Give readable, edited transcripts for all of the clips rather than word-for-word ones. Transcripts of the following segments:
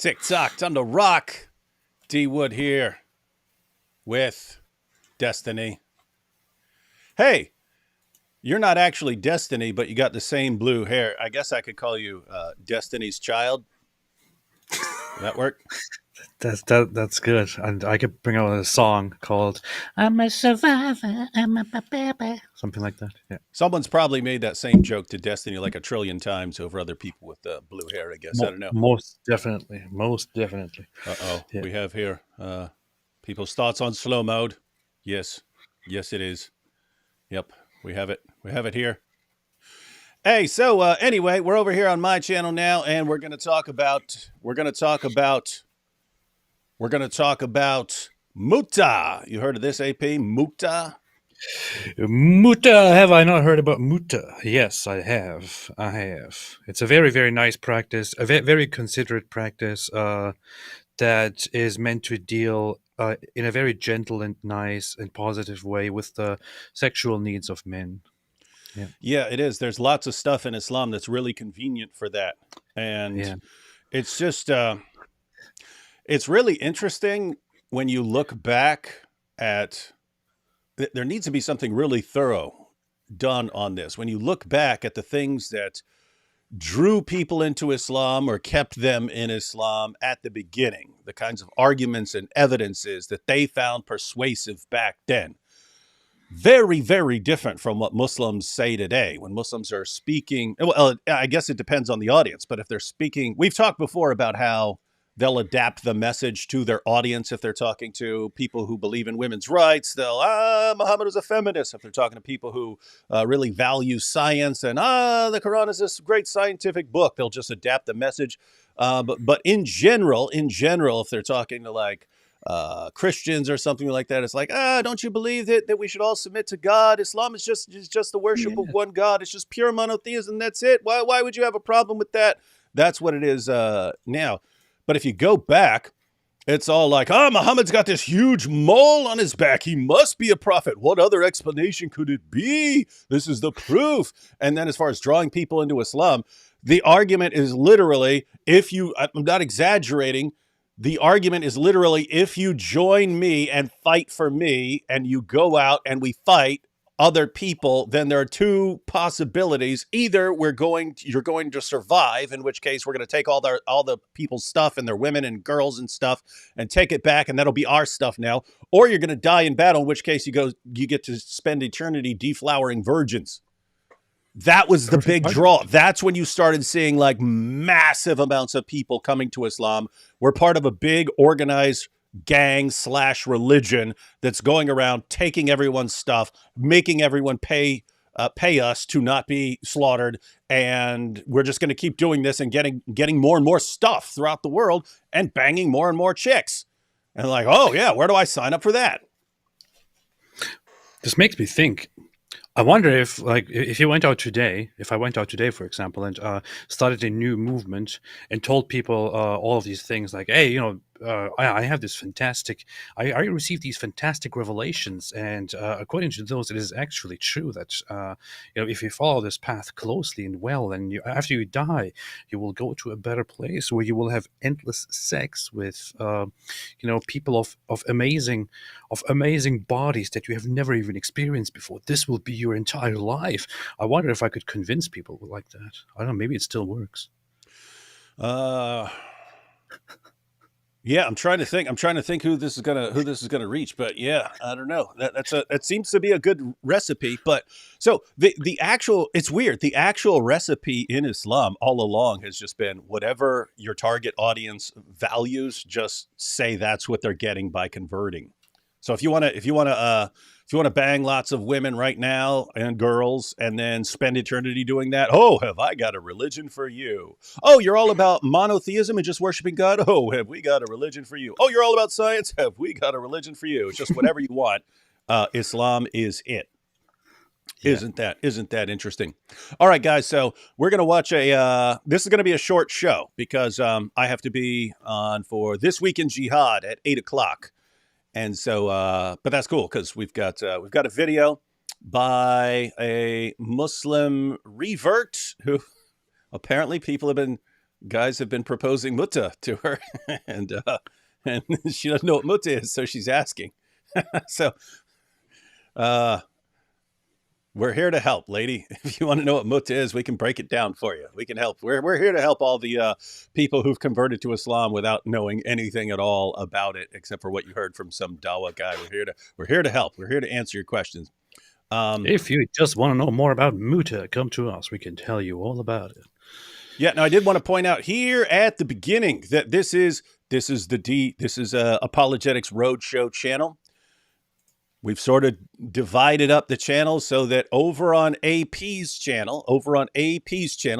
Tick-tock, time to rock. D Wood here with Destiny. Hey, you're not actually Destiny, but you got the same blue hair. I guess I could call you Destiny's child. Would that work? That's good. And I could bring out a song called "I'm a Survivor, I'm a baby," something like that. Yeah, Someone's probably made that same joke to Destiny like a trillion times over other people with blue hair, I guess. I don't know. most definitely, most definitely. Uh-oh. Yeah. We have here people's thoughts on slow mode. Yes. Yes, it is. Yep. We have it. We have it here. Hey, so anyway, we're over here on my channel now, and we're gonna talk about Mut'ah. You heard of this, AP? Mut'ah? Mut'ah. Have I not heard about Mut'ah? Yes, I have. I have. It's a very, very nice practice, a very considerate practice that is meant to deal in a very gentle and nice and positive way with the sexual needs of men. Yeah. Yeah, it is. There's lots of stuff in Islam that's really convenient for that, and Yeah. it's just it's really interesting when you look back at. There needs to be something really thorough done on this. When you look back at the things that drew people into Islam or kept them in Islam at the beginning, the kinds of arguments and evidences that they found persuasive back then. Very, very different from what Muslims say today. When Muslims are speaking, well, I guess it depends on the audience, but if they're speaking, we've talked before about how they'll adapt the message to their audience. If they're talking to people who believe in women's rights, they'll, Muhammad was a feminist. If they're talking to people who really value science and, the Quran is this great scientific book, they'll just adapt the message. But in general, if they're talking to like Christians or something like that, it's like, don't you believe that we should all submit to God? Islam is just the worship of Yeah. one God. It's just pure monotheism. That's it. Why would you have a problem with that? That's what it is now. But if you go back, it's all like, Muhammad's got this huge mole on his back. He must be a prophet. What other explanation could it be? This is the proof. And then as far as drawing people into Islam, the argument is literally, I'm not exaggerating, the argument is literally, if you join me and fight for me and you go out and we fight other people, then there are two possibilities. Either you're going to survive, in which case we're going to take all the people's stuff and their women and girls and stuff and take it back, and that'll be our stuff now, or you're going to die in battle, in which case you get to spend eternity deflowering virgins. That was the big draw. That's when you started seeing like massive amounts of people coming to Islam. We're part of a big organized gang/religion that's going around taking everyone's stuff, making everyone pay us to not be slaughtered, and we're just going to keep doing this and getting more and more stuff throughout the world and banging more and more chicks. And like, oh yeah, where do I sign up for that? This makes me think. I wonder if I went out today, for example, and started a new movement and told people all of these things, like, hey, I have this fantastic, I received these fantastic revelations, and according to those, it is actually true that if you follow this path closely and well, and after you die, you will go to a better place where you will have endless sex with people of amazing bodies that you have never even experienced before. This will be your entire life. I wonder if I could convince people like that. I don't know. Maybe it still works. Yeah, I'm trying to think who this is gonna reach, but yeah, I don't know. That seems to be a good recipe. But so it's weird. The actual recipe in Islam all along has just been whatever your target audience values, just say that's what they're getting by converting. So if you want to bang lots of women right now and girls and then spend eternity doing that, oh, have I got a religion for you. Oh, you're all about monotheism and just worshiping God. Oh, have we got a religion for you. Oh, you're all about science. Have we got a religion for you. It's just whatever you want. Islam is it. Yeah. Isn't that interesting? All right, guys. So we're going to watch this is going to be a short show because I have to be on for This Week in Jihad at 8:00. And so, but that's cool because we've got a video by a Muslim revert who apparently people have been guys have been proposing Mut'ah to her, and and she doesn't know what Mut'ah is, so she's asking. So uh, we're here to help, lady. If you want to know what Mut'ah is, we can break it down for you. We can help. We're here to help all the people who've converted to Islam without knowing anything at all about it, except for what you heard from some Dawa guy. We're here to help. We're here to answer your questions. Um, If you just want to know more about Mut'ah, come to us. We can tell you all about it. Yeah, now I did want to point out here at the beginning that this is Apologetics Roadshow channel. We've sort of divided up the channels so that over on AP's channel,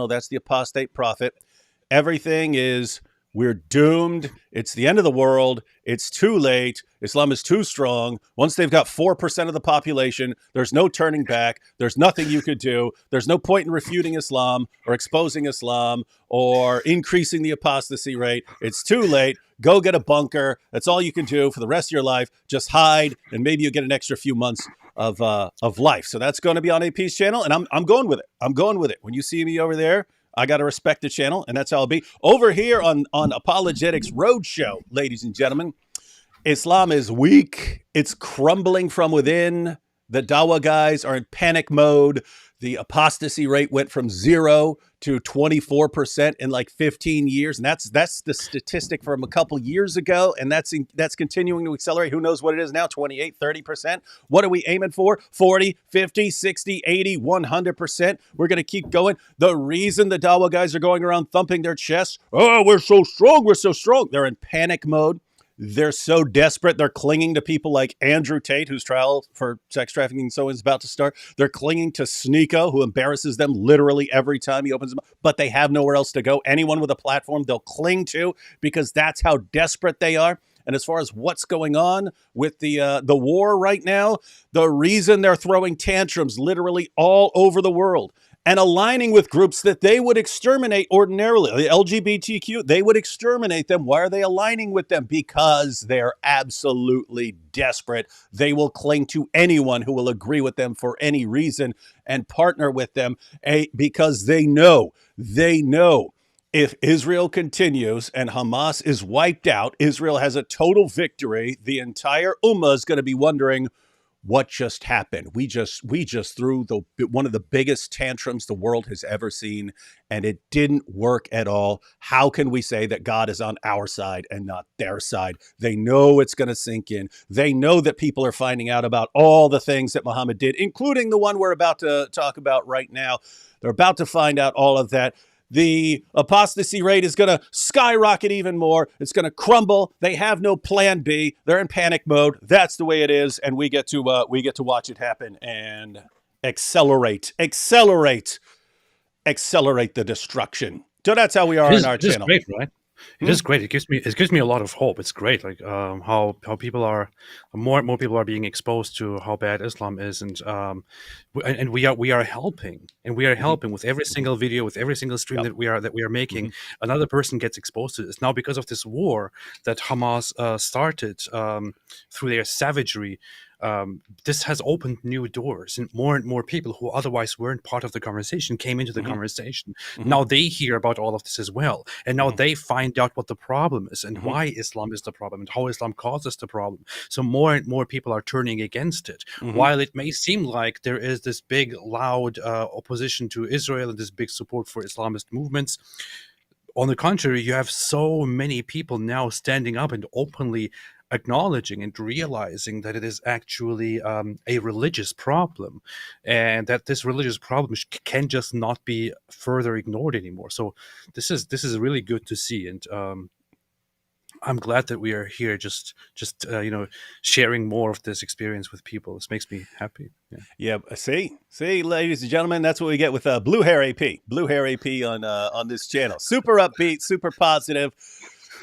that's the Apostate Prophet, everything is we're doomed. It's the end of the world. It's too late. Islam is too strong. Once they've got 4% of the population, there's no turning back. There's nothing you could do. There's no point in refuting Islam or exposing Islam or increasing the apostasy rate. It's too late. Go get a bunker. That's all you can do for the rest of your life. Just hide, and maybe you get an extra few months of life. So that's going to be on AP's channel, and I'm going with it. I'm going with it. When you see me over there, I got to respect the channel, and that's how I'll be. Over here on Apologetics Roadshow, ladies and gentlemen, Islam is weak. It's crumbling from within. The Dawa guys are in panic mode. The apostasy rate went from 0 to 24% in like 15 years. And that's the statistic from a couple years ago. And that's continuing to accelerate. Who knows what it is now? 28, 30%. What are we aiming for? 40, 50, 60, 80, 100%. We're going to keep going. The reason the Dawa guys are going around thumping their chests, oh, we're so strong, we're so strong. They're in panic mode. They're so desperate. They're clinging to people like Andrew Tate, whose trial for sex trafficking and so on is about to start. They're clinging to Sneeko, who embarrasses them literally every time he opens them, but they have nowhere else to go. Anyone with a platform they'll cling to because that's how desperate they are. And as far as what's going on with the war right now, the reason they're throwing tantrums literally all over the world and aligning with groups that they would exterminate ordinarily, the LGBTQ, they would exterminate them. Why are they aligning with them? Because they're absolutely desperate. They will cling to anyone who will agree with them for any reason and partner with them because they know if Israel continues and Hamas is wiped out, Israel has a total victory, the entire Ummah is going to be wondering, what just happened? We just threw one of the biggest tantrums the world has ever seen, and it didn't work at all. How can we say that God is on our side and not their side? They know it's going to sink in. They know that people are finding out about all the things that Muhammad did, including the one we're about to talk about right now. They're about to find out all of that. The apostasy rate is going to skyrocket even more. It's going to crumble. They have no plan B. They're in panic mode. That's the way it is, and we get to watch it happen and accelerate the destruction. So that's how we are on our It is channel. great, right? It is great. It gives me a lot of hope. It's great, like how people are more and more people are being exposed to how bad Islam is, and we are helping, with every single video, with every single stream Yep. that we are making. Mm-hmm. Another person gets exposed to this now because of this war that Hamas started through their savagery. This has opened new doors, and more people who otherwise weren't part of the conversation came into the Mm-hmm. conversation. Mm-hmm. Now they hear about all of this as well, and now Mm-hmm. they find out what the problem is and Mm-hmm. why Islam is the problem and how Islam causes the problem. So more and more people are turning against it. Mm-hmm. While it may seem like there is this big, loud opposition to Israel and this big support for Islamist movements, on the contrary, you have so many people now standing up and openly acknowledging and realizing that it is actually a religious problem, and that this religious problem can just not be further ignored anymore. So this is really good to see, and I'm glad that we are here, just sharing more of this experience with people. This makes me happy. Yeah. See, ladies and gentlemen, that's what we get with Blue Hair AP. Blue Hair AP on this channel. Super upbeat, super positive.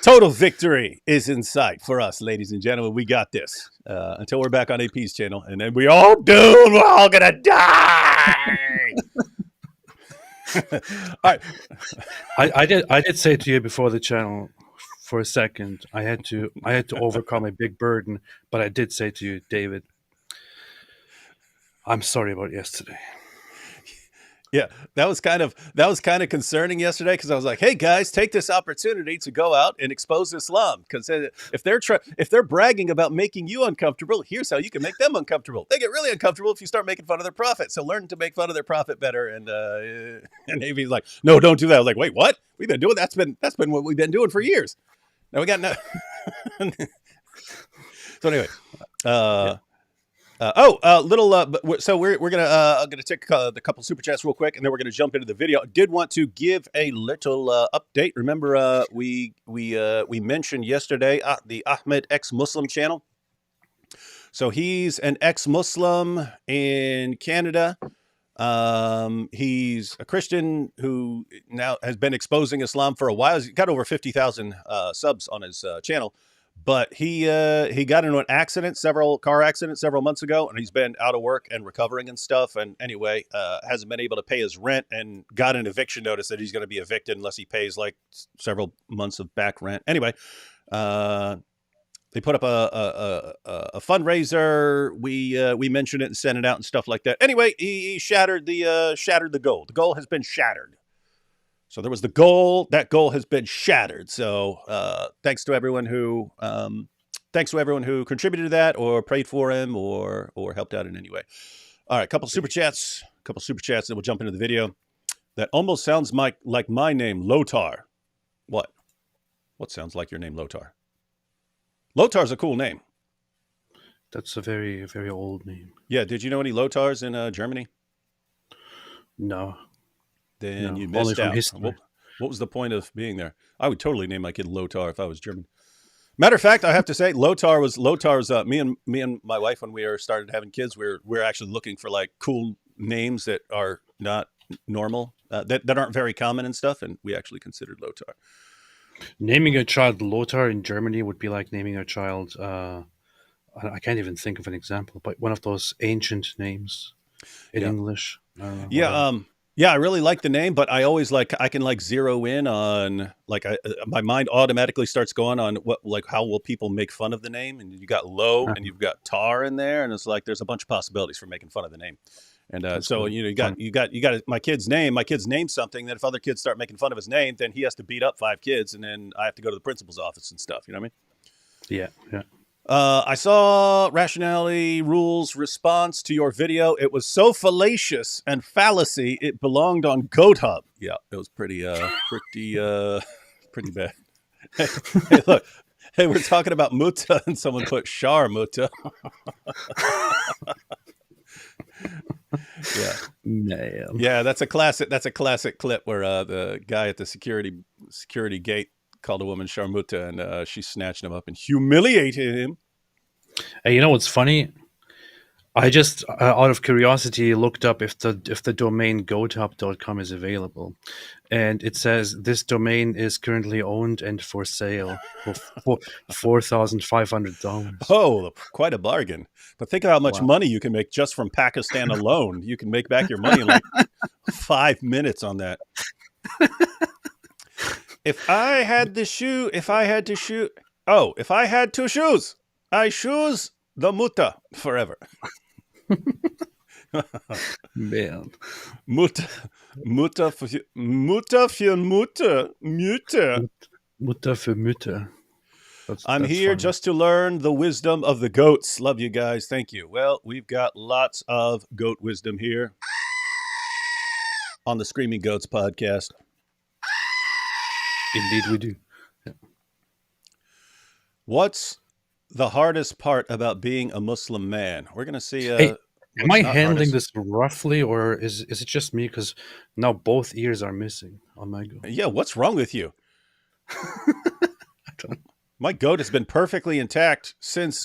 Total victory is in sight for us, ladies and gentlemen. We got this until we're back on AP's channel, and then we all doomed. We're all gonna die. All right. I did say to you before the channel, for a second, I had to overcome a big burden, but I did say to you, David, I'm sorry about yesterday. Yeah, that was kind of concerning yesterday because I was like, "Hey guys, take this opportunity to go out and expose Islam because if they're bragging about making you uncomfortable, here's how you can make them uncomfortable. They get really uncomfortable if you start making fun of their prophet. So learn to make fun of their prophet better." And Navy's like, "No, don't do that." I was like, "Wait, what? We've been doing that's been what we've been doing for years. Now we got no." So anyway, Yeah. uh, so we're gonna I'm gonna take the couple super chats real quick, and then we're gonna jump into the video. I did want to give a little update. Remember, we mentioned yesterday the Ahmed ex-Muslim channel. So he's an ex-Muslim in Canada. He's a Christian who now has been exposing Islam for a while. He's got over 50,000 subs on his channel. But he got into an accident, several car accidents several months ago, and he's been out of work and recovering and stuff. And anyway, hasn't been able to pay his rent and got an eviction notice that he's going to be evicted unless he pays like several months of back rent. Anyway, they put up a fundraiser. We mentioned it and sent it out and stuff like that. Anyway, he shattered the goal. The goal has been shattered. So there was the goal. That goal has been shattered. So thanks to everyone who contributed to that or prayed for him or helped out in any way. All right, a couple super chats, and we'll jump into the video. That almost sounds like my name, Lotar. What? What sounds like your name, Lotar? Lotar's a cool name. That's a very, very old name. Yeah. Did you know any Lotars in Germany? No. Then No, you only missed from out. history. What was the point of being there? I would totally name my kid Lotar if I was German. Matter of fact, I have to say, Lotar's me and my wife when we started having kids, we're actually looking for like cool names that are not normal, that aren't very common and stuff, and we actually considered Lotar. Naming a child Lothar in Germany would be like naming a child. I can't even think of an example, but one of those ancient names in Yeah. English. I don't know, Yeah, whatever. yeah, I really like the name, but I can like zero in on like my mind automatically starts going on how will people make fun of the name, and you got Low Ah, and you've got Tar in there, and it's like there's a bunch of possibilities for making fun of the name. And that's so cool. you Fun. got my kid's named something that if other kids start making fun of his name, then he has to beat up 5 kids, and then I have to go to the principal's office and stuff. You know what I mean? Yeah, yeah. I saw Rationality Rules response to your video. It was so fallacious and fallacy, it belonged on Goat Hub. Yeah, it was pretty bad. Hey, look. Hey, we're talking about Mut'ah, and someone put Shar Mut'ah. Yeah, Man. yeah, that's a classic clip where the guy at the security gate called a woman Sharmuta, and she snatched him up and humiliated him. Hey, you know what's funny? I just, out of curiosity, looked up if the domain goathub.com is available, and it says this domain is currently owned and for sale for $4,500. Oh, quite a bargain. But think of how much Wow. money you can make just from Pakistan alone. You can make back your money in like 5 minutes on that. If I had to shoot, I choose the Mut'ah forever. Man. Mutter für Mutter. Mutter für Mütter. I'm That's here funny. just to learn the wisdom of the goats. Love you guys. Thank you. Well, we've got lots of goat wisdom here on the Screaming Goats podcast. Indeed, we do. What's the hardest part about being a Muslim man? We're going to see. Hey, am I not handling hardest. this roughly, or is it just me? Because now both ears are missing on my goat. Yeah, what's wrong with you? I don't. My goat has been perfectly intact since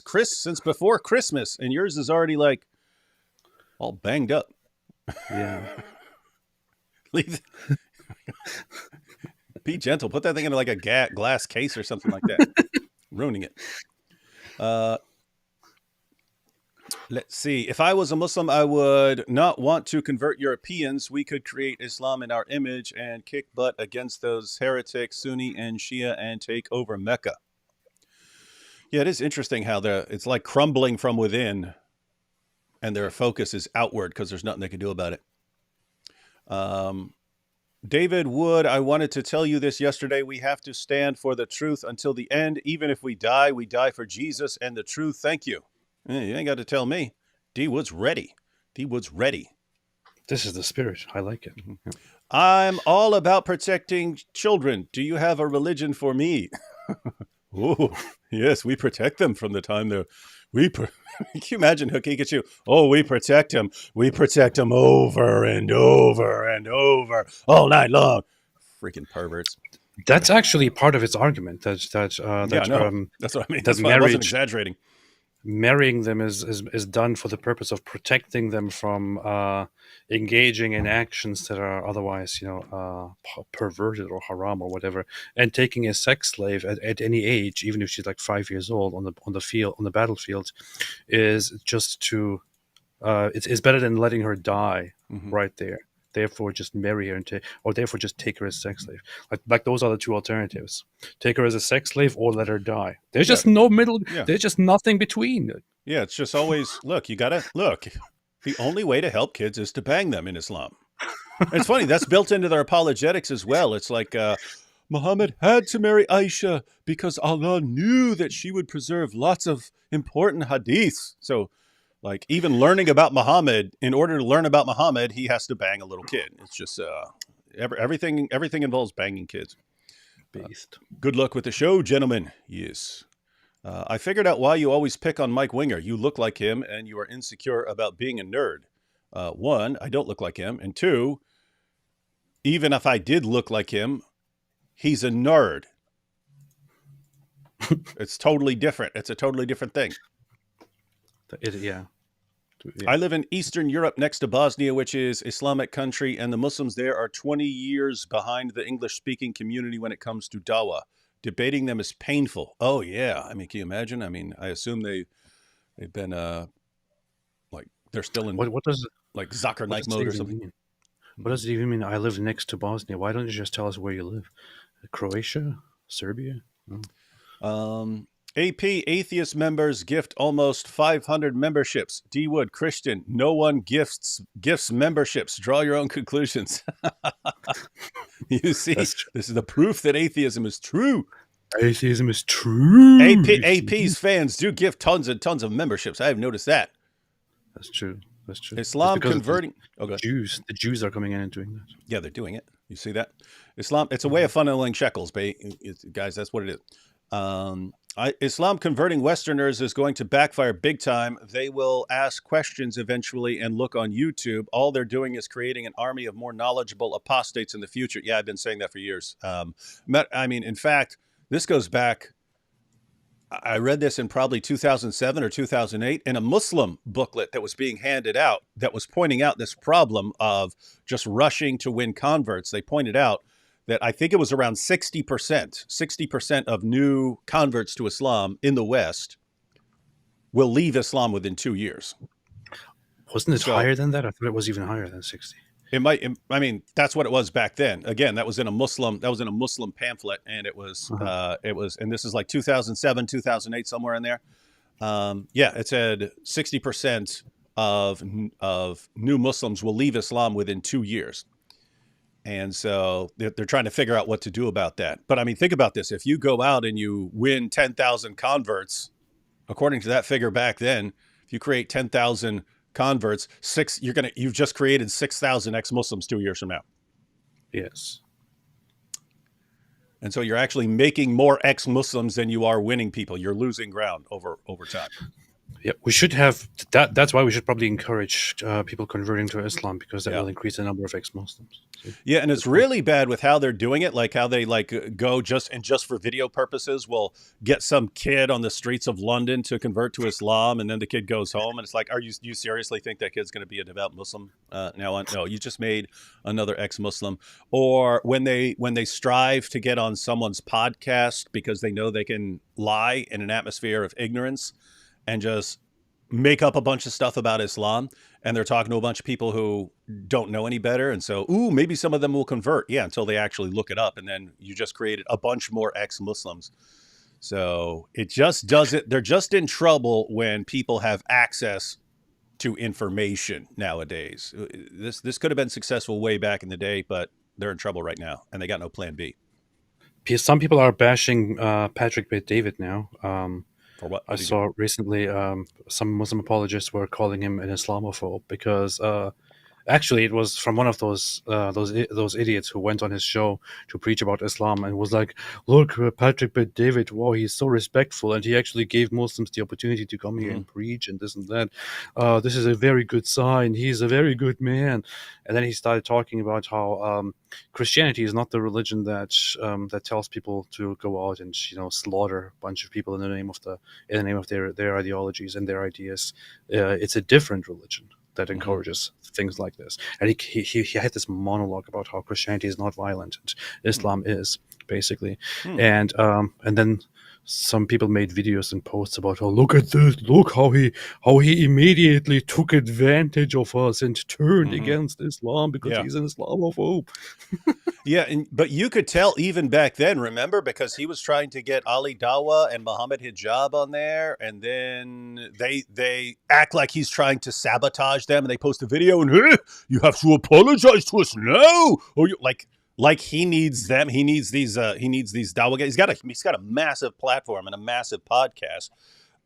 before Christmas, and yours is already like all banged up. Yeah. Be gentle. Put that thing into like a glass case or something like that. Ruining it. Let's see. If I was a Muslim, I would not want to convert Europeans. We could create Islam in our image and kick butt against those heretics, Sunni and Shia, and take over Mecca. Yeah, it is interesting how it's like crumbling from within, and their focus is outward because there's nothing they can do about it. Um, David Wood, I wanted to tell you this yesterday. We have to stand for the truth until the end. Even if we die for Jesus and the truth. Thank you. You ain't got to tell me. D Wood's ready. D Wood's ready. This is the spirit. I like it. Mhm. Yeah. I'm all about protecting children. Do you have a religion for me? Oh, yes, we protect them from the time they're. Can you imagine Hokikachu? Oh, we protect him. We protect him over and over and over all night long. Freaking perverts. That's actually part of its argument Yeah, no, that's what I mean. that That's why I wasn't marriage exaggerating. marrying them is done for the purpose of protecting them from engaging in actions that are otherwise, perverted or haram or whatever, and taking a sex slave at any age, even if she's like 5 years old, on the battlefield, is just to it's better than letting her die Hmm. right there. Therefore, just marry her or therefore just take her as a sex slave. Like those are the two alternatives: take her as a sex slave or let her die. There's Yeah, just no middle. yeah, There's just nothing between. yeah. It's just always look. You gotta look. The only way to help kids is to bang them in Islam. It's funny, that's built into their apologetics as well. It's like Muhammad had to marry Aisha because Allah knew that she would preserve lots of important hadiths. So, like, even learning about Muhammad, in order to learn about Muhammad, he has to bang a little kid. It's just everything involves banging kids. Beast. Good luck with the show, gentlemen. Yes. I figured out why you always pick on Mike Winger. You look like him and you are insecure about being a nerd. One, I don't look like him. And two, even if I did look like him, he's a nerd. It's totally different. It's a totally different thing. Yeah. I live in Eastern Europe next to Bosnia, which is Islamic country, and the Muslims there are 20 years behind the English-speaking community when it comes to dawah. Debating them is painful. Oh, yeah. I mean, can you imagine? I mean, I assume they've been like they're still in What does like Zakir what night does it mode or even something. mean? What does it even mean? I live next to Bosnia. Why don't you just tell us where you live? Croatia, Serbia. Um, AP atheist members gift almost 500 memberships. D Wood Christian, no one gifts memberships. Draw your own conclusions. You see, That's true. this is the proof that atheism is true. Atheism is true. AP's fans do give tons and tons of memberships. I have noticed that. That's true. That's true. It's Islam because the converting. Okay. The Jews are coming in and doing that. Yeah, they're doing it. You see that? Islam, it's a way of funneling shekels, guys. That's what it is. Islam converting Westerners is going to backfire big time. They will ask questions eventually and look on YouTube. All they're doing is creating an army of more knowledgeable apostates in the future. Yeah, I've been saying that for years. I mean, in fact, this goes back. I read this in probably 2007 or 2008 in a Muslim booklet that was being handed out that was pointing out this problem of just rushing to win converts. They pointed out that I think it was around 60% of new converts to Islam in the West will leave Islam within 2 years. Wasn't it So higher than that? I thought it was even higher than 60. it might. I mean, that's what it was back then. Again, that was in a Muslim pamphlet, and it was, and this is like 2007, 2008, somewhere in there. Yeah, it said 60% of new Muslims will leave Islam within 2 years. And so they're trying to figure out what to do about that. But I mean, think about this. If you go out and you win 10,000 converts, according to that figure back then, if you create 10,000 converts, you've just created 6,000 ex-Muslims 2 years from now. Yes. And so you're actually making more ex-Muslims than you are winning people. You're losing ground over time. Yeah, we should have that. That's why we should probably encourage people converting to Islam, because that Yeah. will increase the number of ex-Muslims. Yeah, and it's really bad with how they're doing it, like how they go just for video purposes will get some kid on the streets of London to convert to Islam, and then the kid goes home, and it's like, you seriously think that kid's going to be a devout Muslim now on? No, you just made another ex-Muslim. Or when they strive to get on someone's podcast because they know they can lie in an atmosphere of ignorance and just make up a bunch of stuff about Islam, and they're talking to a bunch of people who don't know any better, and so maybe some of them will convert, until they actually look it up, and then you just created a bunch more ex-Muslims. So it just doesn't. They're just in trouble when people have access to information nowadays. This could have been successful way back in the day, but they're in trouble right now, and they got no plan B. Some people are bashing Patrick Bet-David now. For what? I What do you do? saw recently some Muslim apologists were calling him an Islamophobe because actually, it was from one of those idiots who went on his show to preach about Islam and was like, "Look, Patrick Bet David, wow, he's so respectful, and he actually gave Muslims the opportunity to come here Hmm. and preach and this and that. This is a very good sign. He's a very good man." And then he started talking about how Christianity is not the religion that tells people to go out and slaughter a bunch of people in the name of their ideologies and their ideas. It's a different religion that Hmm. encourages things like this. And he had this monologue about how Christianity is not violent and Hmm. Islam is, basically. Hmm. And then some people made videos and posts about, oh, look at this, look how he immediately took advantage of us and turned Hmm. against Islam because Yeah. he's an Islamophobe. Yeah, but you could tell even back then, remember, because he was trying to get Ali Dawa and Muhammad Hijab on there, and then they act like he's trying to sabotage them, and they post a video, and hey, you have to apologize to us now, or you like he needs them, he needs these Dawa guys. He's got a massive platform and a massive podcast,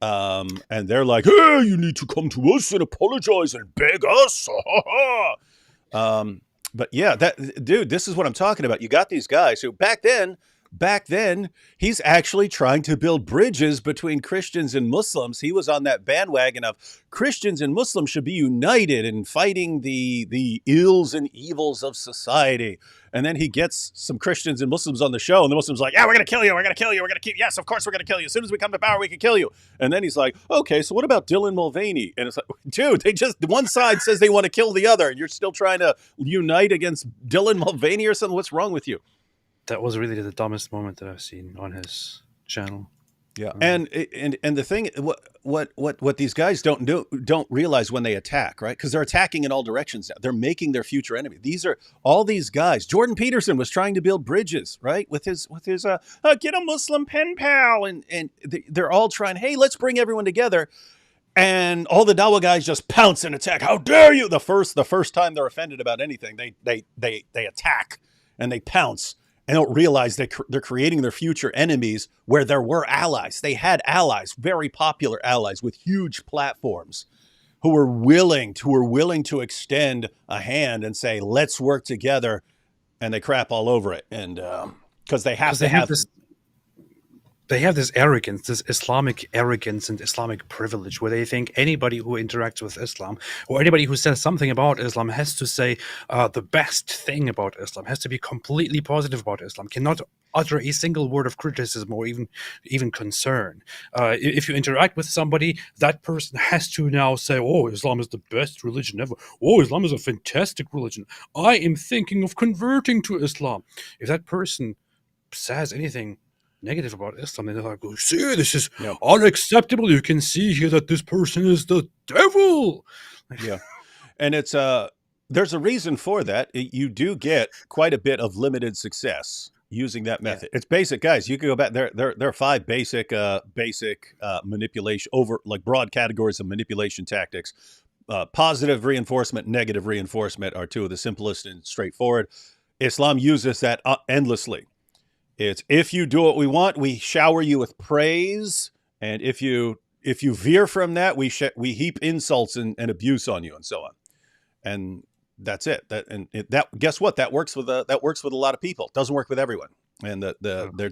and they're like, hey, you need to come to us and apologize and beg us. Um, but yeah, that dude, this is what I'm talking about. You got these guys who back then, he's actually trying to build bridges between Christians and Muslims. He was on that bandwagon of Christians and Muslims should be united in fighting the ills and evils of society. And then he gets some Christians and Muslims on the show, and the Muslims are like, yeah, we're gonna kill you, we're gonna kill you, we're gonna keep. Yes, of course we're gonna kill you. As soon as we come to power, we can kill you. And then he's like, okay, so what about Dylan Mulvaney? And it's like, dude, one side says they want to kill the other, and you're still trying to unite against Dylan Mulvaney or something. What's wrong with you? That was really the dumbest moment that I've seen on his channel. Yeah, Um, and the thing, what these guys don't realize when they attack, right? Because they're attacking in all directions now. They're making their future enemy. These are all these guys. Jordan Peterson was trying to build bridges, right? With his get a Muslim pen pal, and they're all trying. Hey, let's bring everyone together. And all the Dawa guys just pounce and attack. How dare you? The first time they're offended about anything, they attack and they pounce and don't realize they're creating their future enemies where there were allies. They had allies, very popular allies with huge platforms who were willing to extend a hand and say, let's work together. And they crap all over it. And because they have because to have. they have this arrogance, this Islamic arrogance and Islamic privilege, where they think anybody who interacts with Islam or anybody who says something about Islam has to say the best thing about Islam, has to be completely positive about Islam, cannot utter a single word of criticism or even concern. If you interact with somebody, that person has to now say, "Oh, Islam is the best religion ever. Oh, Islam is a fantastic religion. I am thinking of converting to Islam." If that person says anything negative about Islam, and they're like, "Oh, see, this is Yeah. unacceptable. You can see here that this person is the devil." Yeah. And it's there's a reason for that. You do get quite a bit of limited success using that Yeah. method. It's basic, guys. You can go back there are five basic manipulation over like broad categories of manipulation tactics. Positive reinforcement, negative reinforcement are two of the simplest and straightforward. Islam uses that endlessly. It's if you do what we want, we shower you with praise, and if you veer from that, we heap insults and abuse on you, and so on. And that's it. That guess what? That works with a lot of people. Doesn't work with everyone. And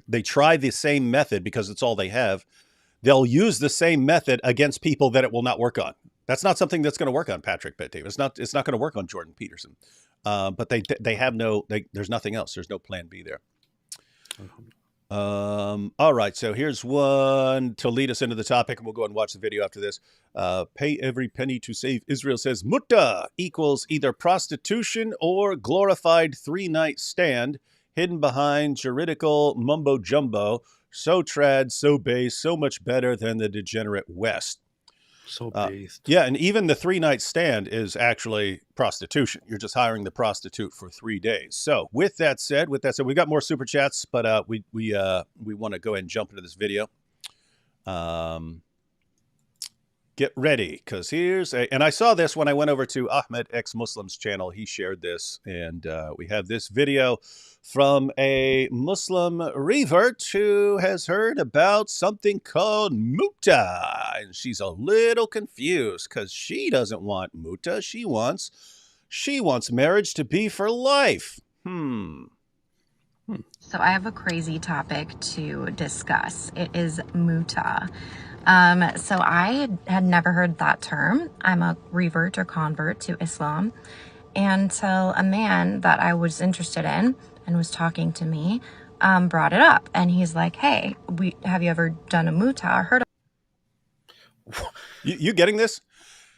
they try the same method because it's all they have. They'll use the same method against people that it will not work on. That's not something that's going to work on Patrick Bet-David. It's not going to work on Jordan Peterson. But they have there's nothing else. There's no plan B there. All right, so here's one to lead us into the topic, and we'll go and watch the video after this. Pay every penny to save Israel says Mut'ah equals either prostitution or glorified 3-night stand hidden behind juridical mumbo jumbo. So trad, so base, so much better than the degenerate West. So based. Yeah, and even the 3-night stand is actually prostitution. You're just hiring the prostitute for 3 days. So with that said, we've got more super chats, but we want to go ahead and jump into this video. get ready, because here's a, and I saw this when I went over to Ahmed X Muslim's channel. He shared this, and we have this video from a Muslim revert who has heard about something called Mut'ah, and she's a little confused because she doesn't want Mut'ah. She wants marriage to be for life. So I have a crazy topic to discuss. It is Mut'ah. So I had never heard that term. I'm a revert or convert to Islam until a man that I was interested in and was talking to me brought it up. And he's like, hey, have you ever done a Mut'ah or heard of You getting this?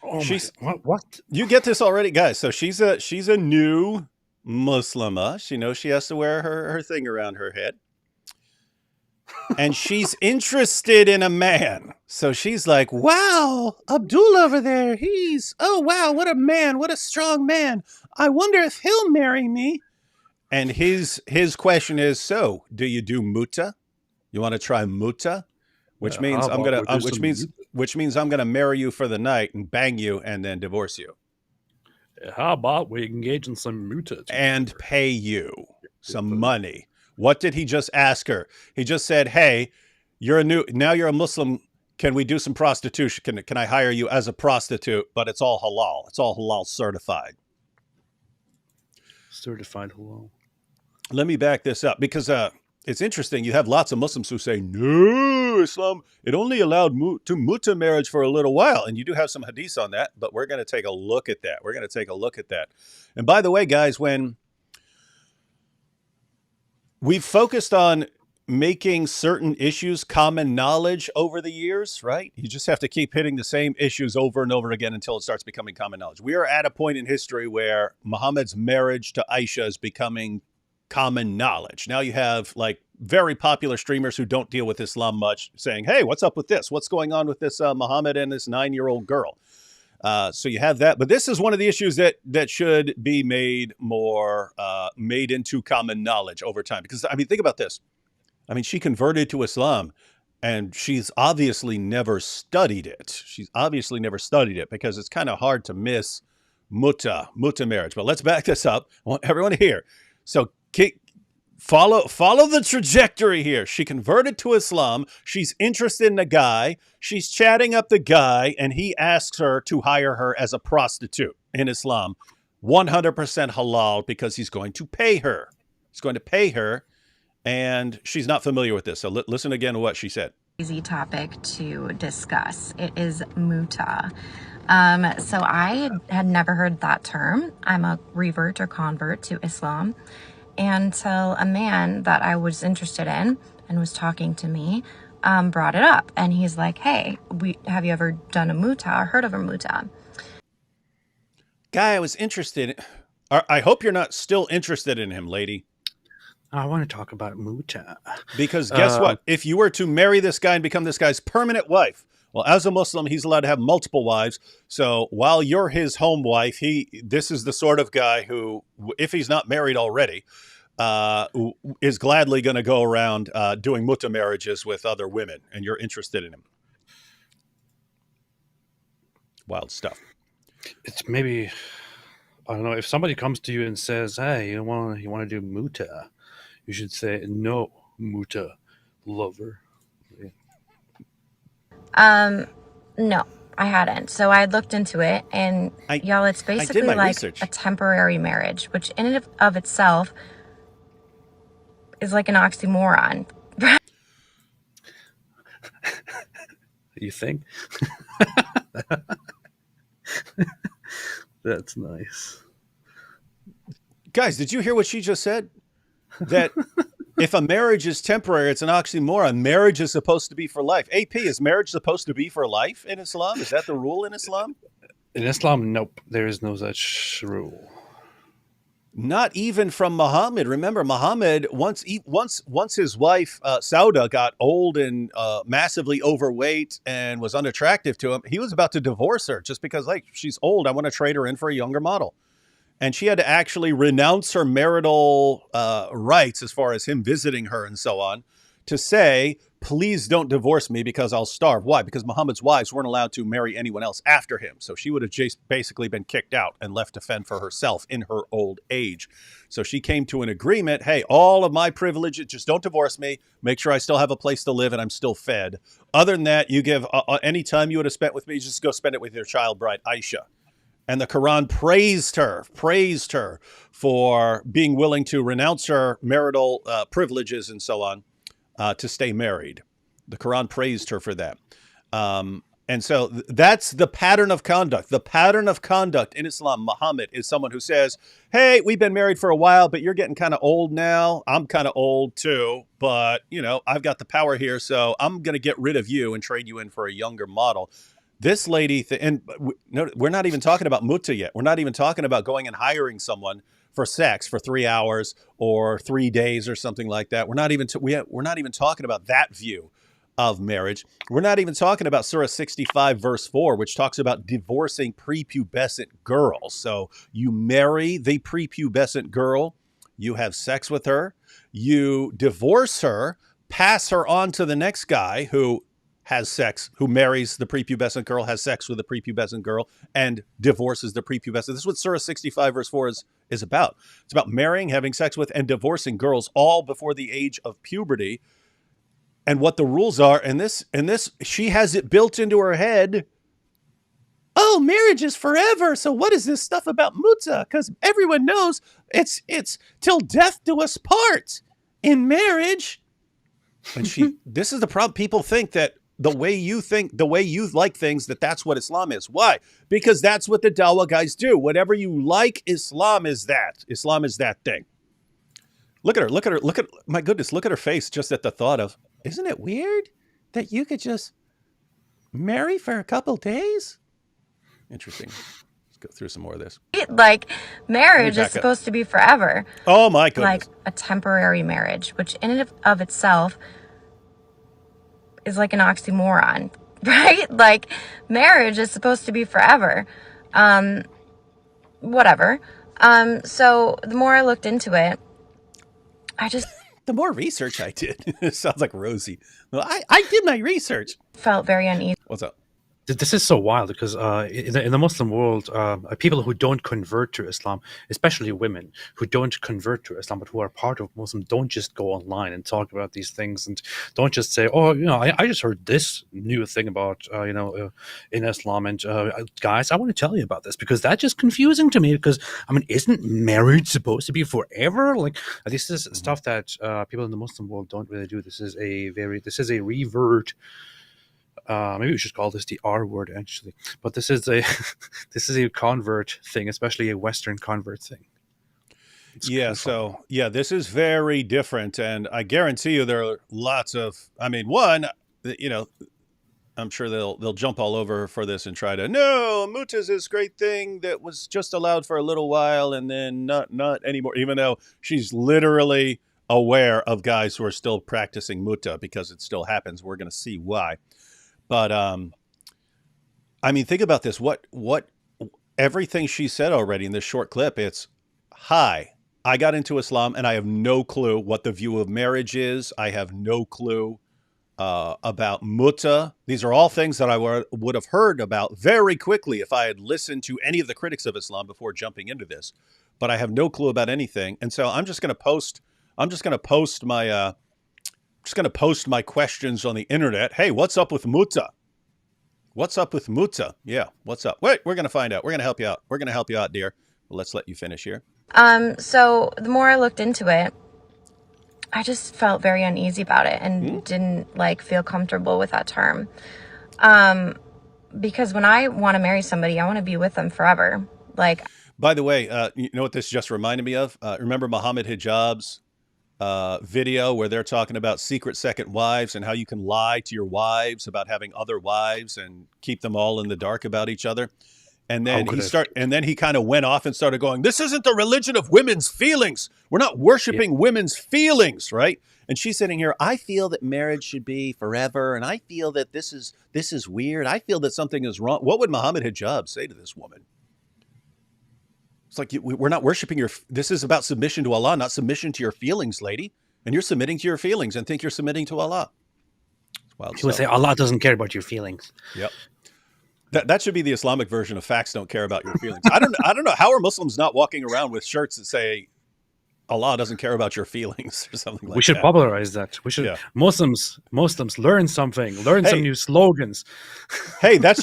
Oh, she's what? You get this already, guys. So she's a new Muslimah. She knows she has to wear her thing around her head. And she's interested in a man. So she's like, wow, Abdul over there, oh, wow, what a man, what a strong man. I wonder if he'll marry me. And his question is, so do you do Mut'ah? You want to try Mut'ah? Which means which means I'm gonna marry you for the night and bang you and then divorce you. How about we engage in some Mut'ah and pay you some money? What did he just ask her? He just said, hey, now you're a Muslim. Can we do some prostitution? Can I hire you as a prostitute? But it's all halal. It's all halal certified. Certified halal. Let me back this up because it's interesting. You have lots of Muslims who say, no, Islam, it only allowed Mut'ah marriage for a little while. And you do have some hadiths on that, but we're going to take a look at that. And by the way, guys, when we've focused on making certain issues common knowledge over the years, right? You just have to keep hitting the same issues over and over again until it starts becoming common knowledge. We are at a point in history where Muhammad's marriage to Aisha is becoming common knowledge. Now you have like very popular streamers who don't deal with Islam much saying, hey, what's up with this? What's going on with this Muhammad and this 9-year-old girl? So you have that. But this is one of the issues that should be made into common knowledge over time. Because, I mean, think about this. I mean, she converted to Islam and she's obviously never studied it. Because it's kind of hard to miss Mut'ah marriage. But let's back this up. I want everyone to hear. So follow the trajectory here. She converted to Islam. She's interested in a guy. She's chatting up the guy, and he asks her to hire her as a prostitute in Islam. 100% halal because he's going to pay her. And she's not familiar with this. So listen again to what she said. Easy topic to discuss. It is Mut'ah. So I had never heard that term. I'm a revert or convert to Islam until a man that I was interested in and was talking to me brought it up. And he's like, hey, have you ever done a Mut'ah or heard of a Mut'ah? Guy, I was interested. I hope you're not still interested in him, lady. I want to talk about Mut'ah. Because guess what? If you were to marry this guy and become this guy's permanent wife, well, as a Muslim, he's allowed to have multiple wives. So while you're his home wife, this is the sort of guy who, if he's not married already, is gladly going to go around doing Mut'ah marriages with other women, and you're interested in him. Wild stuff. It's maybe, I don't know, if somebody comes to you and says, hey, you want to do Mut'ah, you should say, no, Mut'ah, lover. No, I hadn't. So I looked into it, and y'all, it's basically like research. A temporary marriage, which in and of itself is like an oxymoron. You think? That's nice. Guys, did you hear what she just said? That if a marriage is temporary, it's an oxymoron. Marriage is supposed to be for life. AP, is marriage supposed to be for life in Islam? Is that the rule in Islam? In Islam, nope. There is no such rule. Not even from Muhammad. Remember, Muhammad, once his wife, Sauda, got old and massively overweight and was unattractive to him, he was about to divorce her just because, like, she's old. I want to trade her in for a younger model. And she had to actually renounce her marital rights as far as him visiting her and so on to say, please don't divorce me because I'll starve. Why? Because Muhammad's wives weren't allowed to marry anyone else after him. So she would have basically been kicked out and left to fend for herself in her old age. So she came to an agreement. Hey, all of my privileges, just don't divorce me. Make sure I still have a place to live and I'm still fed. Other than that, you give any time you would have spent with me, just go spend it with your child bride, Aisha. And the Quran praised her for being willing to renounce her marital privileges and so on to stay married. The Quran praised her for that. And so that's the pattern of conduct. The pattern of conduct in Islam, Muhammad is someone who says, hey, we've been married for a while, but you're getting kind of old now. I'm kind of old too, but I've got the power here. So I'm going to get rid of you and trade you in for a younger model. This lady, we're not even talking about Mut'ah yet. We're not even talking about going and hiring someone for sex for 3 hours or 3 days or something like that. We're not even talking about that view of marriage. We're not even talking about Surah 65 verse 4, which talks about divorcing prepubescent girls. So you marry the prepubescent girl, you have sex with her, you divorce her, pass her on to the next guy who has sex, who marries the prepubescent girl, has sex with the prepubescent girl, and divorces the prepubescent. This is what Surah 65 verse 4 is about. It's about marrying, having sex with, and divorcing girls all before the age of puberty. And what the rules are, and this, she has it built into her head. Oh, marriage is forever. So what is this stuff about Mut'ah? Because everyone knows it's till death do us part in marriage. And this is the problem. People think that the way you like things, that's what Islam is. Why? Because that's what the Dawah guys do. Whatever you like, Islam is that. Islam is that thing. Look at her. My goodness, look at her face just at the thought of, isn't it weird that you could just marry for a couple days? Interesting. Let's go through some more of this. Like, marriage is supposed to be forever. Oh my goodness. Like a temporary marriage, which in and of itself is like an oxymoron, right? Like, marriage is supposed to be forever. Whatever. So the more I looked into it, the more research I did. It sounds like Rosie. Well, I did my research. Felt very uneasy. What's up? This is so wild because in the Muslim world, people who don't convert to Islam, especially women who don't convert to Islam but who are part of Muslim, don't just go online and talk about these things and don't just say, oh, I just heard this new thing about, in Islam, and guys, I want to tell you about this because that's just confusing to me because, isn't marriage supposed to be forever? Like, this is stuff that people in the Muslim world don't really do. This is a revert. Maybe we should call this the R word, actually. But this is a convert thing, especially a Western convert thing. This is very different, and I guarantee you there are lots of. I'm sure they'll jump all over for this and try to. No, Mut'ah is this great thing that was just allowed for a little while and then not anymore. Even though she's literally aware of guys who are still practicing Mut'ah because it still happens. We're going to see why. But, think about this. What everything she said already in this short clip, it's, hi, I got into Islam and I have no clue what the view of marriage is. I have no clue about Mut'ah. These are all things that I would have heard about very quickly if I had listened to any of the critics of Islam before jumping into this. But I have no clue about anything. And so I'm just going to post my questions on the internet. Hey, what's up with Mut'ah? What's up with Mut'ah? Yeah, what's up? Wait, we're going to find out. We're going to help you out. We're going to help you out, dear. Well, let's let you finish here. So the more I looked into it, I just felt very uneasy about it and didn't feel comfortable with that term. Because when I want to marry somebody, I want to be with them forever. By the way, you know what this just reminded me of? Remember Muhammad Hijab's video where they're talking about secret second wives and how you can lie to your wives about having other wives and keep them all in the dark about each other. And then he kind of went off and started going, this isn't the religion of women's feelings. We're not worshiping women's feelings, right? And she's sitting here, I feel that marriage should be forever, and I feel that this is weird. I feel that something is wrong. What would Muhammad Hijab say to this woman? It's like, we're not worshiping this is about submission to Allah, not submission to your feelings, lady. And you're submitting to your feelings and think you're submitting to Allah. It's wild He would say stuff. Allah doesn't care about your feelings. Yep. That should be the Islamic version of facts don't care about your feelings. I don't know. How are Muslims not walking around with shirts that say Allah doesn't care about your feelings or something like that? We should popularize that. We should Muslims learn something. Learn some new slogans. Hey, that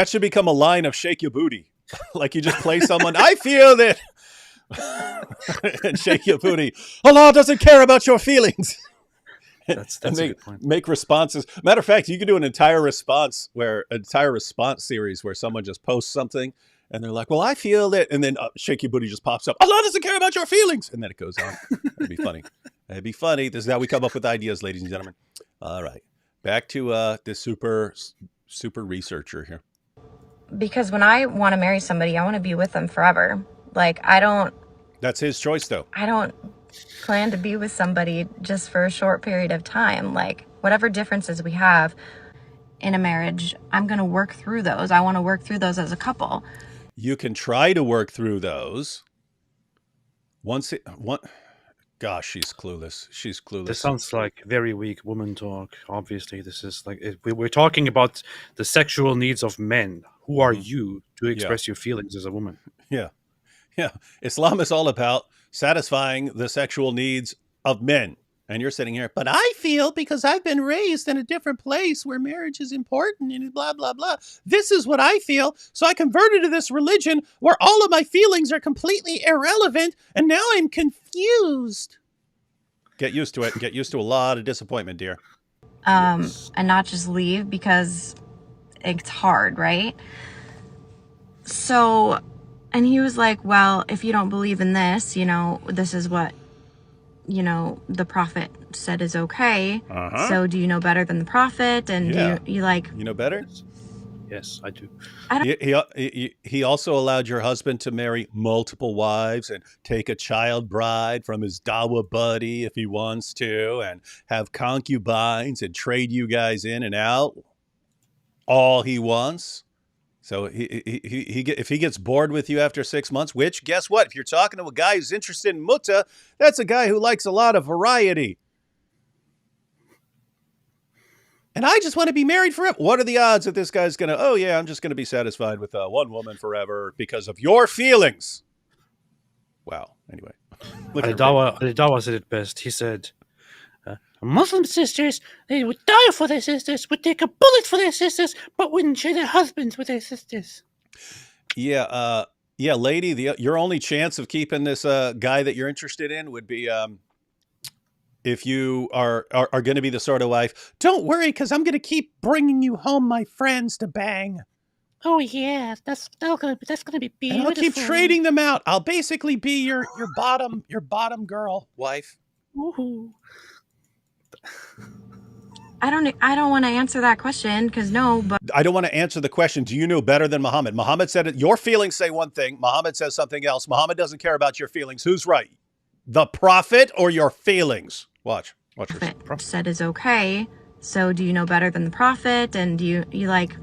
should become a line of shake your booty. Like you just play someone, I feel that and shake your booty. Allah doesn't care about your feelings. That's a good point. Make responses. Matter of fact, you could do an entire response series where someone just posts something and they're like, well, I feel that. And then shake your booty just pops up. Allah doesn't care about your feelings. And then it goes on. That'd be funny. That'd be funny. This is how we come up with ideas, ladies and gentlemen. All right. Back to this super researcher here. Because when I want to marry somebody, I want to be with them forever. Like, That's his choice, though. I don't plan to be with somebody just for a short period of time. Like, whatever differences we have in a marriage, I'm going to work through those. I want to work through those as a couple. You can try to work through those. Gosh, she's clueless. She's clueless. This sounds like very weak woman talk. Obviously, this is like we're talking about the sexual needs of men. Who are you to express your feelings as a woman? Yeah. Islam is all about satisfying the sexual needs of men. And you're sitting here, but I feel because I've been raised in a different place where marriage is important and blah, blah, blah. This is what I feel. So I converted to this religion where all of my feelings are completely irrelevant. And now I'm confused. Get used to it. Get used to a lot of disappointment, dear. And not just leave because it's hard, right? So, and he was like, well, if you don't believe in this, this is what, the prophet said is okay. So do you know better than the prophet? And do you like... You know better? Yes, I do. He also allowed your husband to marry multiple wives and take a child bride from his dawa buddy if he wants to, and have concubines and trade you guys in and out all he wants. So if he gets bored with you after 6 months, which guess what? If you're talking to a guy who's interested in Mut'ah, that's a guy who likes a lot of variety. And I just want to be married forever. What are the odds that this guy's going to, I'm just going to be satisfied with one woman forever because of your feelings? Wow. Anyway. Al-Dawa said it best. He said, Muslim sisters, they would die for their sisters, would take a bullet for their sisters, but wouldn't share their husbands with their sisters. Yeah, lady, your only chance of keeping this guy that you're interested in would be if you are going to be the sort of wife, don't worry, because I'm going to keep bringing you home my friends to bang. Oh yeah, that's gonna be beautiful. And I'll keep trading them out. I'll basically be your bottom girl wife. Ooh. I don't want to answer that question because but I don't want to answer the question. Do you know better than Muhammad? Muhammad said it. Your feelings say one thing. Muhammad says something else. Muhammad doesn't care about your feelings. Who's right? The prophet or your feelings? Watch your prophet said is okay. So do you know better than the prophet? And do you like?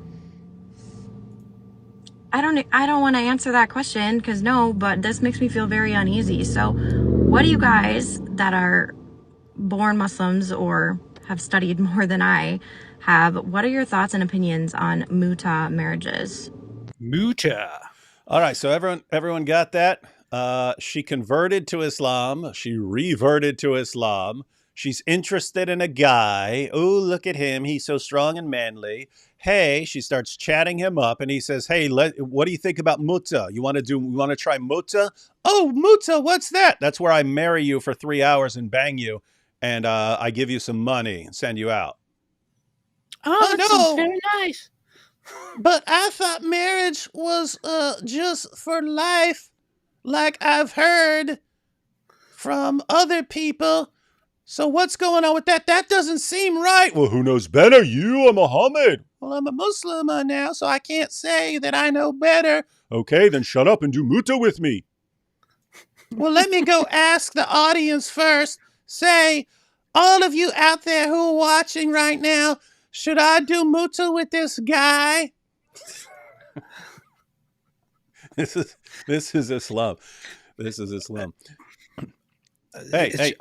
I don't want to answer that question because but this makes me feel very uneasy. So what do you guys that are born Muslims or have studied more than I have, what are your thoughts and opinions on Mut'ah marriages? Mut'ah. All right, so everyone got that? She converted to Islam. She reverted to Islam. She's interested in a guy. Oh, look at him. He's so strong and manly. Hey, she starts chatting him up, and he says, hey, what do you think about Mut'ah? You want to try Mut'ah? Oh, Mut'ah, what's that? That's where I marry you for 3 hours and bang you. And I give you some money and send you out. Oh, that sounds very nice. But I thought marriage was just for life, like I've heard from other people. So what's going on with that? That doesn't seem right. Well, who knows better, you or Muhammad? Well, I'm a Muslimah now, so I can't say that I know better. Okay, then shut up and do Mut'ah with me. Well, let me go ask the audience first. Say, all of you out there who are watching right now, should I do Mut'ah with this guy? This is Islam. This is Islam. Hey, It's hey,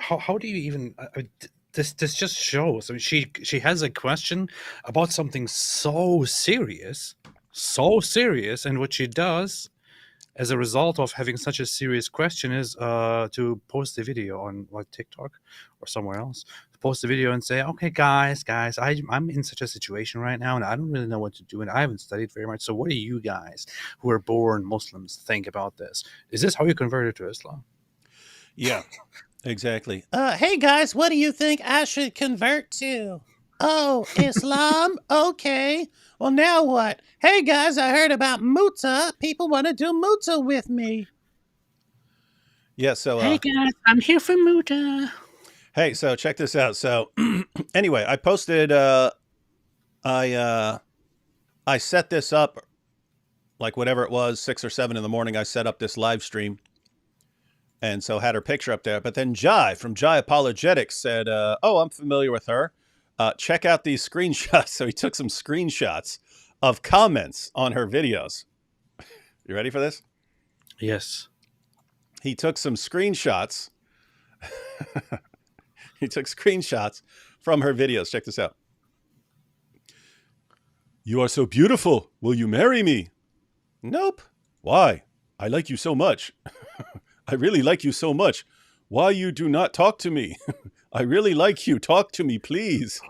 how do you even this just shows. I mean, she has a question about something so serious, and what she does as a result of having such a serious question is to post a video on like TikTok or somewhere else. Post a video and say, "Okay, guys, I'm in such a situation right now, and I don't really know what to do, and I haven't studied very much. So, what do you guys, who are born Muslims, think about this? Is this how you converted to Islam?" yeah, exactly. Hey guys, what do you think I should convert to? Oh, Islam? Okay. Well, now what? Hey guys, I heard about Mut'ah. People want to do Mut'ah with me. Yeah, so Hey guys, I'm here for Muta. hey, so check this out. So anyway, I posted I I set this up like whatever it was, 6 or 7 in the morning. I set up this live stream and so had her picture up there. But then Jai from Jai Apologetics said, "Oh, I'm familiar with her. Check out these screenshots." So he took some screenshots of comments on her videos. You ready for this? Yes. He took some screenshots. He took screenshots from her videos. Check this out. "You are so beautiful. Will you marry me?" "Nope." "Why?" "I like you so much." "I really like you so much. Why you do not talk to me?" "I really like you. Talk to me, please."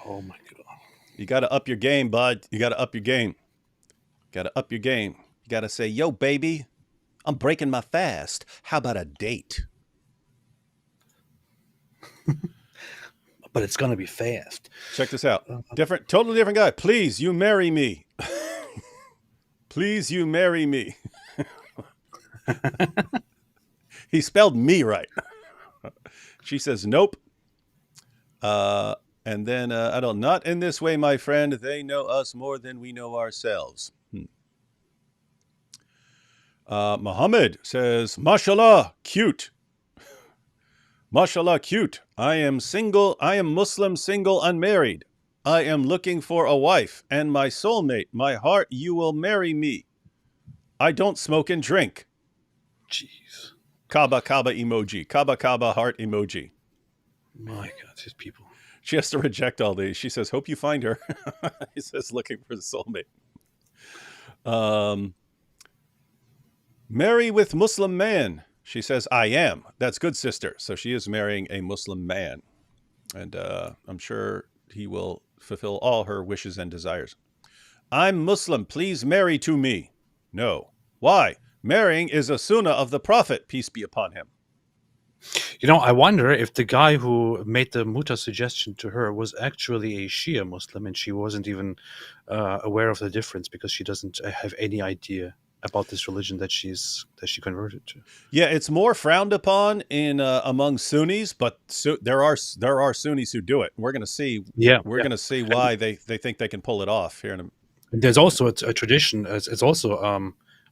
Oh my god. You got to up your game, bud. You got to up your game. Got to up your game. You got to say, "Yo, baby, I'm breaking my fast. How about a date?" But it's gonna be fast. Check this out. Totally different guy. "Please, you marry me." "Please, you marry me." He spelled me right. She says, "Nope." And then I don't, "Not in this way, my friend. They know us more than we know ourselves." Muhammad says, "Mashallah, cute. Mashallah, cute. I am single. I am Muslim, single, unmarried. I am looking for a wife and my soulmate. My heart, you will marry me. I don't smoke and drink." Jeez. Kaba Kaba emoji. Kaba Kaba heart emoji. My god, these people. She has to reject all these. She says, "Hope you find her." He says, "Looking for the soulmate." "Marry with Muslim man." She says, "I am." That's good, sister. So she is marrying a Muslim man. And I'm sure he will fulfill all her wishes and desires. "I'm Muslim. Please marry to me." "No." "Why?" "Marrying is a sunnah of the Prophet, peace be upon him." You know, I wonder if the guy who made the Muta suggestion to her was actually a Shia Muslim and she wasn't even aware of the difference because she doesn't have any idea about this religion that she converted to. Yeah, it's more frowned upon in among Sunnis, but there are Sunnis who do it. We're going to see. Yeah, We're yeah. going to see why they think they can pull it off here in a. And there's also a tradition. It's also,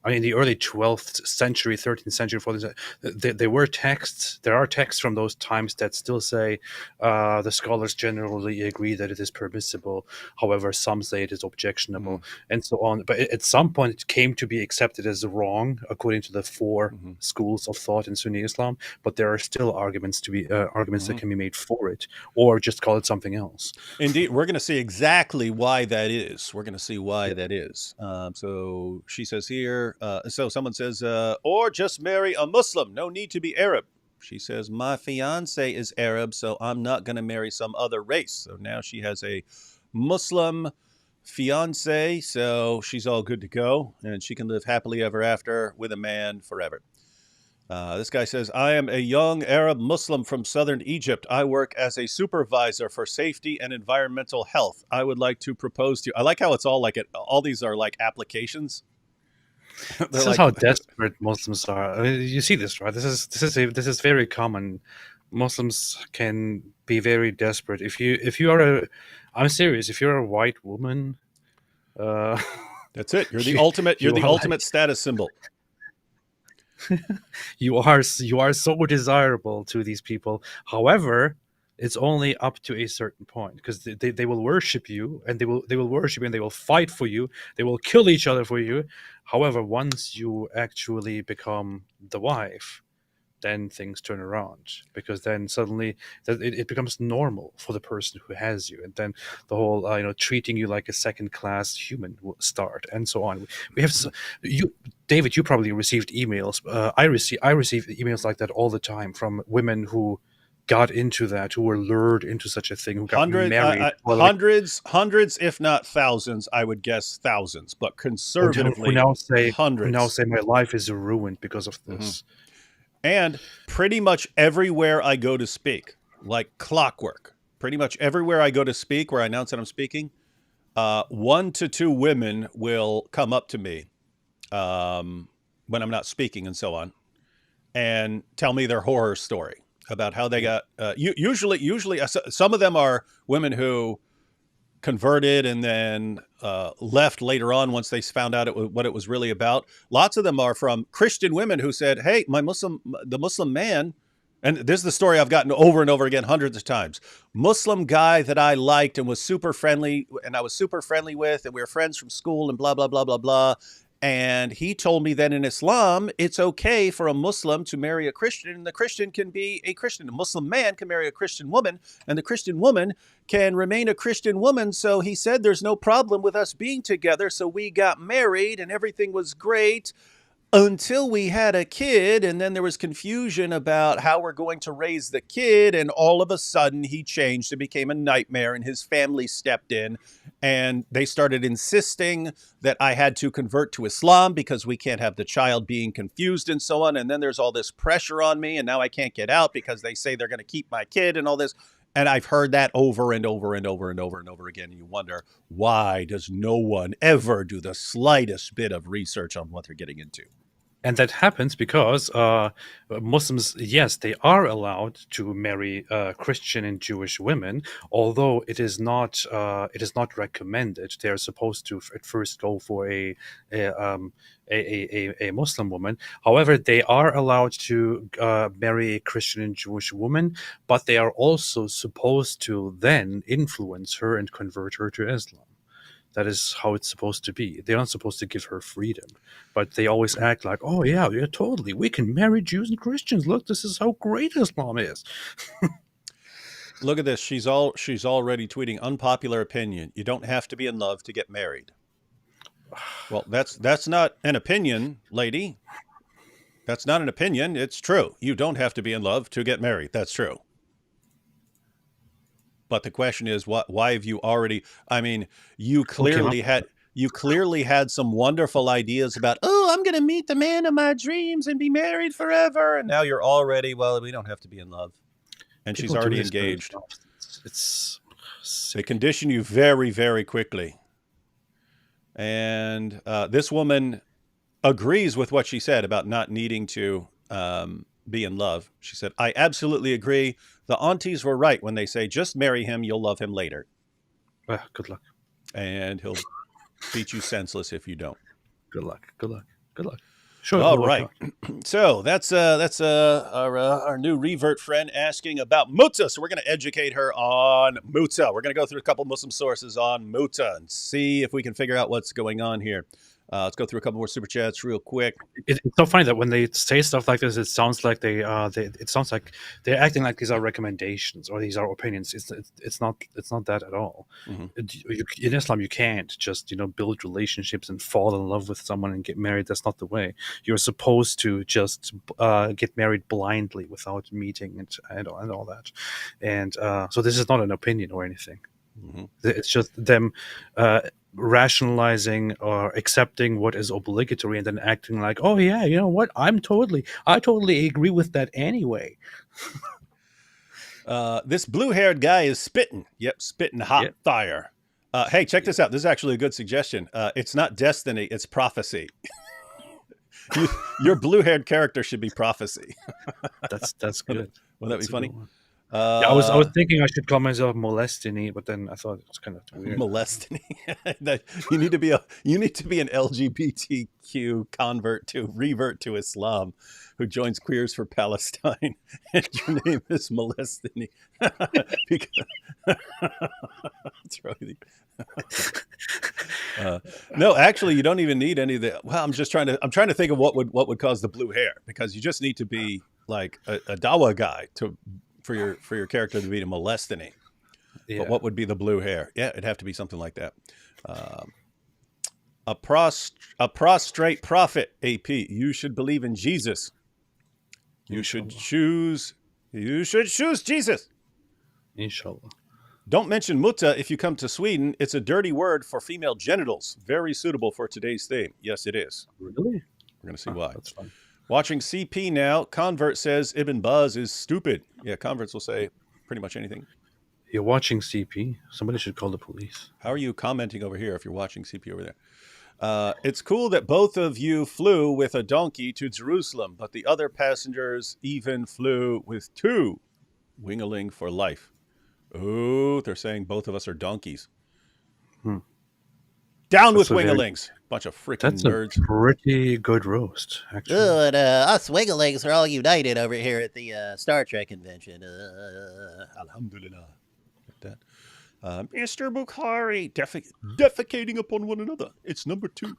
I mean, in the early 12th century, 13th century, 14th century, there were texts. There are texts from those times that still say the scholars generally agree that it is permissible. However, some say it is objectionable, and so on. But at some point, it came to be accepted as wrong according to the 4 schools of thought in Sunni Islam. But there are still arguments that can be made for it, or just call it something else. Indeed, we're going to see exactly why that is. We're going to see why that is. So she says here. So someone says, "Or just marry a Muslim. No need to be Arab." She says, "My fiance is Arab, so I'm not going to marry some other race." So now she has a Muslim fiance, so she's all good to go, and she can live happily ever after with a man forever. This guy says, "I am a young Arab Muslim from southern Egypt. I work as a supervisor for safety and environmental health. I would like to propose to you." I like how it's all like all these are like applications. This is like, how desperate Muslims are. I mean, you see this, right? This is very common. Muslims can be very desperate. If you are a, I'm serious. If you're a white woman, uh, that's it. You're the ultimate. You're the ultimate status symbol. you are so desirable to these people. However, it's only up to a certain point because they will worship you and they will worship you and they will fight for you. They will kill each other for you. However, once you actually become the wife, then things turn around, because then suddenly it becomes normal for the person who has you, and then the whole treating you like a second class human will start, and so on. We have you, David, you probably received emails. I receive emails like that all the time from women who got into that, who were lured into such a thing, who got married. Well, like, hundreds, if not thousands. I would guess thousands, but and who conservatively, now say hundreds. my life is ruined because of Mm-hmm. this. And pretty much everywhere I go to speak, like clockwork, pretty much everywhere I go to speak where I announce that I'm speaking, 1 to 2 women will come up to me when I'm not speaking and so on, and tell me their horror story about how they got. Usually, some of them are women who converted and then left later on once they found out what it was really about. Lots of them are from Christian women who said, "Hey, the Muslim man," and this is the story I've gotten over and over again hundreds of times. Muslim guy that I liked and was super friendly, and I was super friendly with, and we were friends from school, and blah blah blah blah blah. And he told me that in Islam, it's okay for a Muslim to marry a Christian, and the Christian can be a Christian. A Muslim man can marry a Christian woman, and the Christian woman can remain a Christian woman. So he said there's no problem with us being together. So we got married, and everything was great until we had a kid, and then there was confusion about how we're going to raise the kid, and all of a sudden he changed. It became a nightmare, and his family stepped in, and they started insisting that I had to convert to Islam because we can't have the child being confused and so on. And then there's all this pressure on me, and now I can't get out because they say they're going to keep my kid and all this. And I've heard that over and over and over and over and over again. And you wonder, why does no one ever do the slightest bit of research on what they're getting into? And that happens because Muslims, yes, they are allowed to marry Christian and Jewish women, although it is not recommended. They are supposed to at first go for a Muslim woman. However, they are allowed to marry a Christian and Jewish woman, but they are also supposed to then influence her and convert her to Islam. That is how it's supposed to be. They're not supposed to give her freedom, but they always act like, "Oh yeah, totally. We can marry Jews and Christians. Look, this is how great Islam is." Look at this. She's already tweeting unpopular opinion. You don't have to be in love to get married. Well, that's not an opinion, lady. That's not an opinion. It's true. You don't have to be in love to get married. That's true. But the question is, why have you already? I mean, you clearly had some wonderful ideas about, oh, I'm going to meet the man of my dreams and be married forever, and now you're already, well, we don't have to be in love, and People she's already do this very engaged. often. It's They condition you very, very quickly, and this woman agrees with what she said about not needing to be in love. She said, I absolutely agree. The aunties were right when they say, just marry him, you'll love him later. Good luck. And he'll beat you senseless if you don't. Good luck. Good luck. Good luck. Sure. All right. So that's our new revert friend asking about Mut'ah. So we're going to educate her on Mut'ah. We're going to go through a couple Muslim sources on Mut'ah and see if we can figure out what's going on here. Let's go through a couple more super chats real quick. It's so funny that when they say stuff like this, it sounds like it sounds like they're acting like these are recommendations or these are opinions. It's not that at all. Mm-hmm. In Islam, you can't just build relationships and fall in love with someone and get married. That's not the way. You're supposed to just get married blindly without meeting and all that. And so this is not an opinion or anything. Mm-hmm. It's just them rationalizing or accepting what is obligatory and then acting like, oh yeah, you know what, I totally agree with that anyway. This blue-haired guy is spitting. Yep, spitting hot fire. Hey, check this out. This is actually a good suggestion. It's not destiny, it's prophecy. Your blue-haired character should be prophecy. That's good. Will that be funny? I was thinking I should call myself Molestini, but then I thought it's kind of weird. Molestini. you need to be an LGBTQ revert to Islam, who joins Queers for Palestine, and your name is Molestini. No, actually, you don't even need any of the. Well, I'm trying to think of what would cause the blue hair, because you just need to be like a Dawa guy for your character to be a molestany. Yeah. But what would be the blue hair? Yeah, it'd have to be something like that. A prostrate prophet, AP. You should believe in Jesus. You should choose Jesus. Inshallah. Don't mention Mut'ah if you come to Sweden. It's a dirty word for female genitals. Very suitable for today's theme. Yes, it is. Really? We're going to see why. That's fun. Watching CP now. Convert says Ibn Baz is stupid. Yeah, converts will say pretty much anything. You're watching CP. Somebody should call the police. How are you commenting over here if you're watching CP over there? It's cool that both of you flew with a donkey to Jerusalem, but the other passengers even flew with two. Wingaling for life. Oh, they're saying both of us are donkeys. Down with wingalings. Bunch of freaking nerds. That's a pretty good roast, actually. Good. Us Wigglings are all united over here at the Star Trek convention. Alhamdulillah. Like that. Mr. Bukhari, defecating upon one another. It's number 2.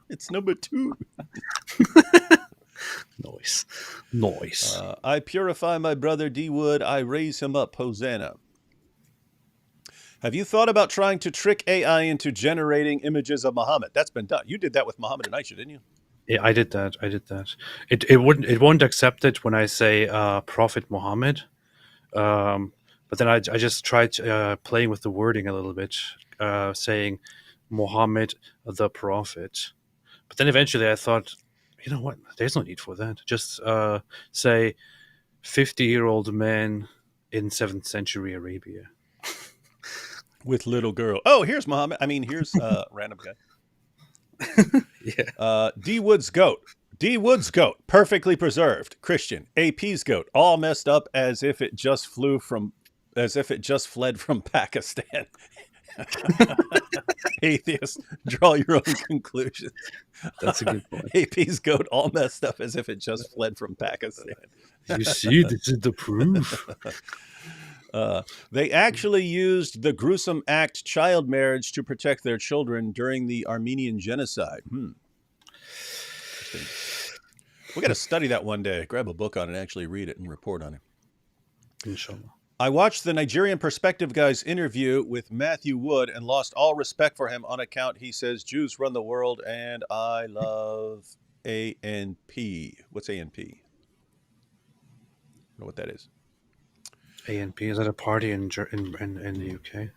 It's number 2. Noise. I purify my brother D. Wood. I raise him up. Hosanna. Have you thought about trying to trick AI into generating images of Muhammad? That's been done. You did that with Muhammad and Aisha, didn't you? Yeah, I did that. It won't accept it when I say Prophet Muhammad. But then I just tried playing with the wording a little bit, saying Muhammad the Prophet. But then eventually I thought, you know what? There's no need for that. Just say 50-year-old man in 7th century Arabia. With little girl. Oh, here's Muhammad. I mean, here's random guy. Yeah. D. Wood's goat. D. Wood's goat. Perfectly preserved. Christian. AP's goat. All messed up as if it just fled from Pakistan. Atheist. Draw your own conclusions. That's a good point. AP's goat all messed up as if it just fled from Pakistan. You see, this is the proof. They actually used the gruesome act child marriage to protect their children during the Armenian genocide. Interesting. We got to study that one day. Grab a book on it and actually read it and report on it. Inshallah. I watched the Nigerian Perspective Guy's interview with Matthew Wood and lost all respect for him on account he says Jews run the world and I love ANP. What's ANP? I don't know what that is. ANP, is that a party in the UK?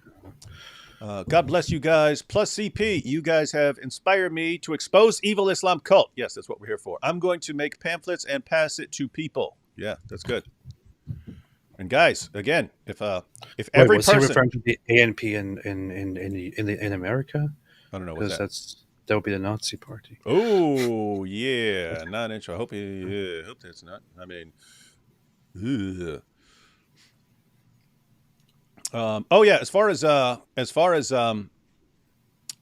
God bless you guys. Plus CP, you guys have inspired me to expose evil Islam cult. Yes, that's what we're here for. I'm going to make pamphlets and pass it to people. Yeah, that's good. And guys, again, if every was person he referring to the ANP in America? I don't know what that would be the Nazi party. Oh yeah, not intro. I hope that's not. I mean, ugh. Oh yeah, as far as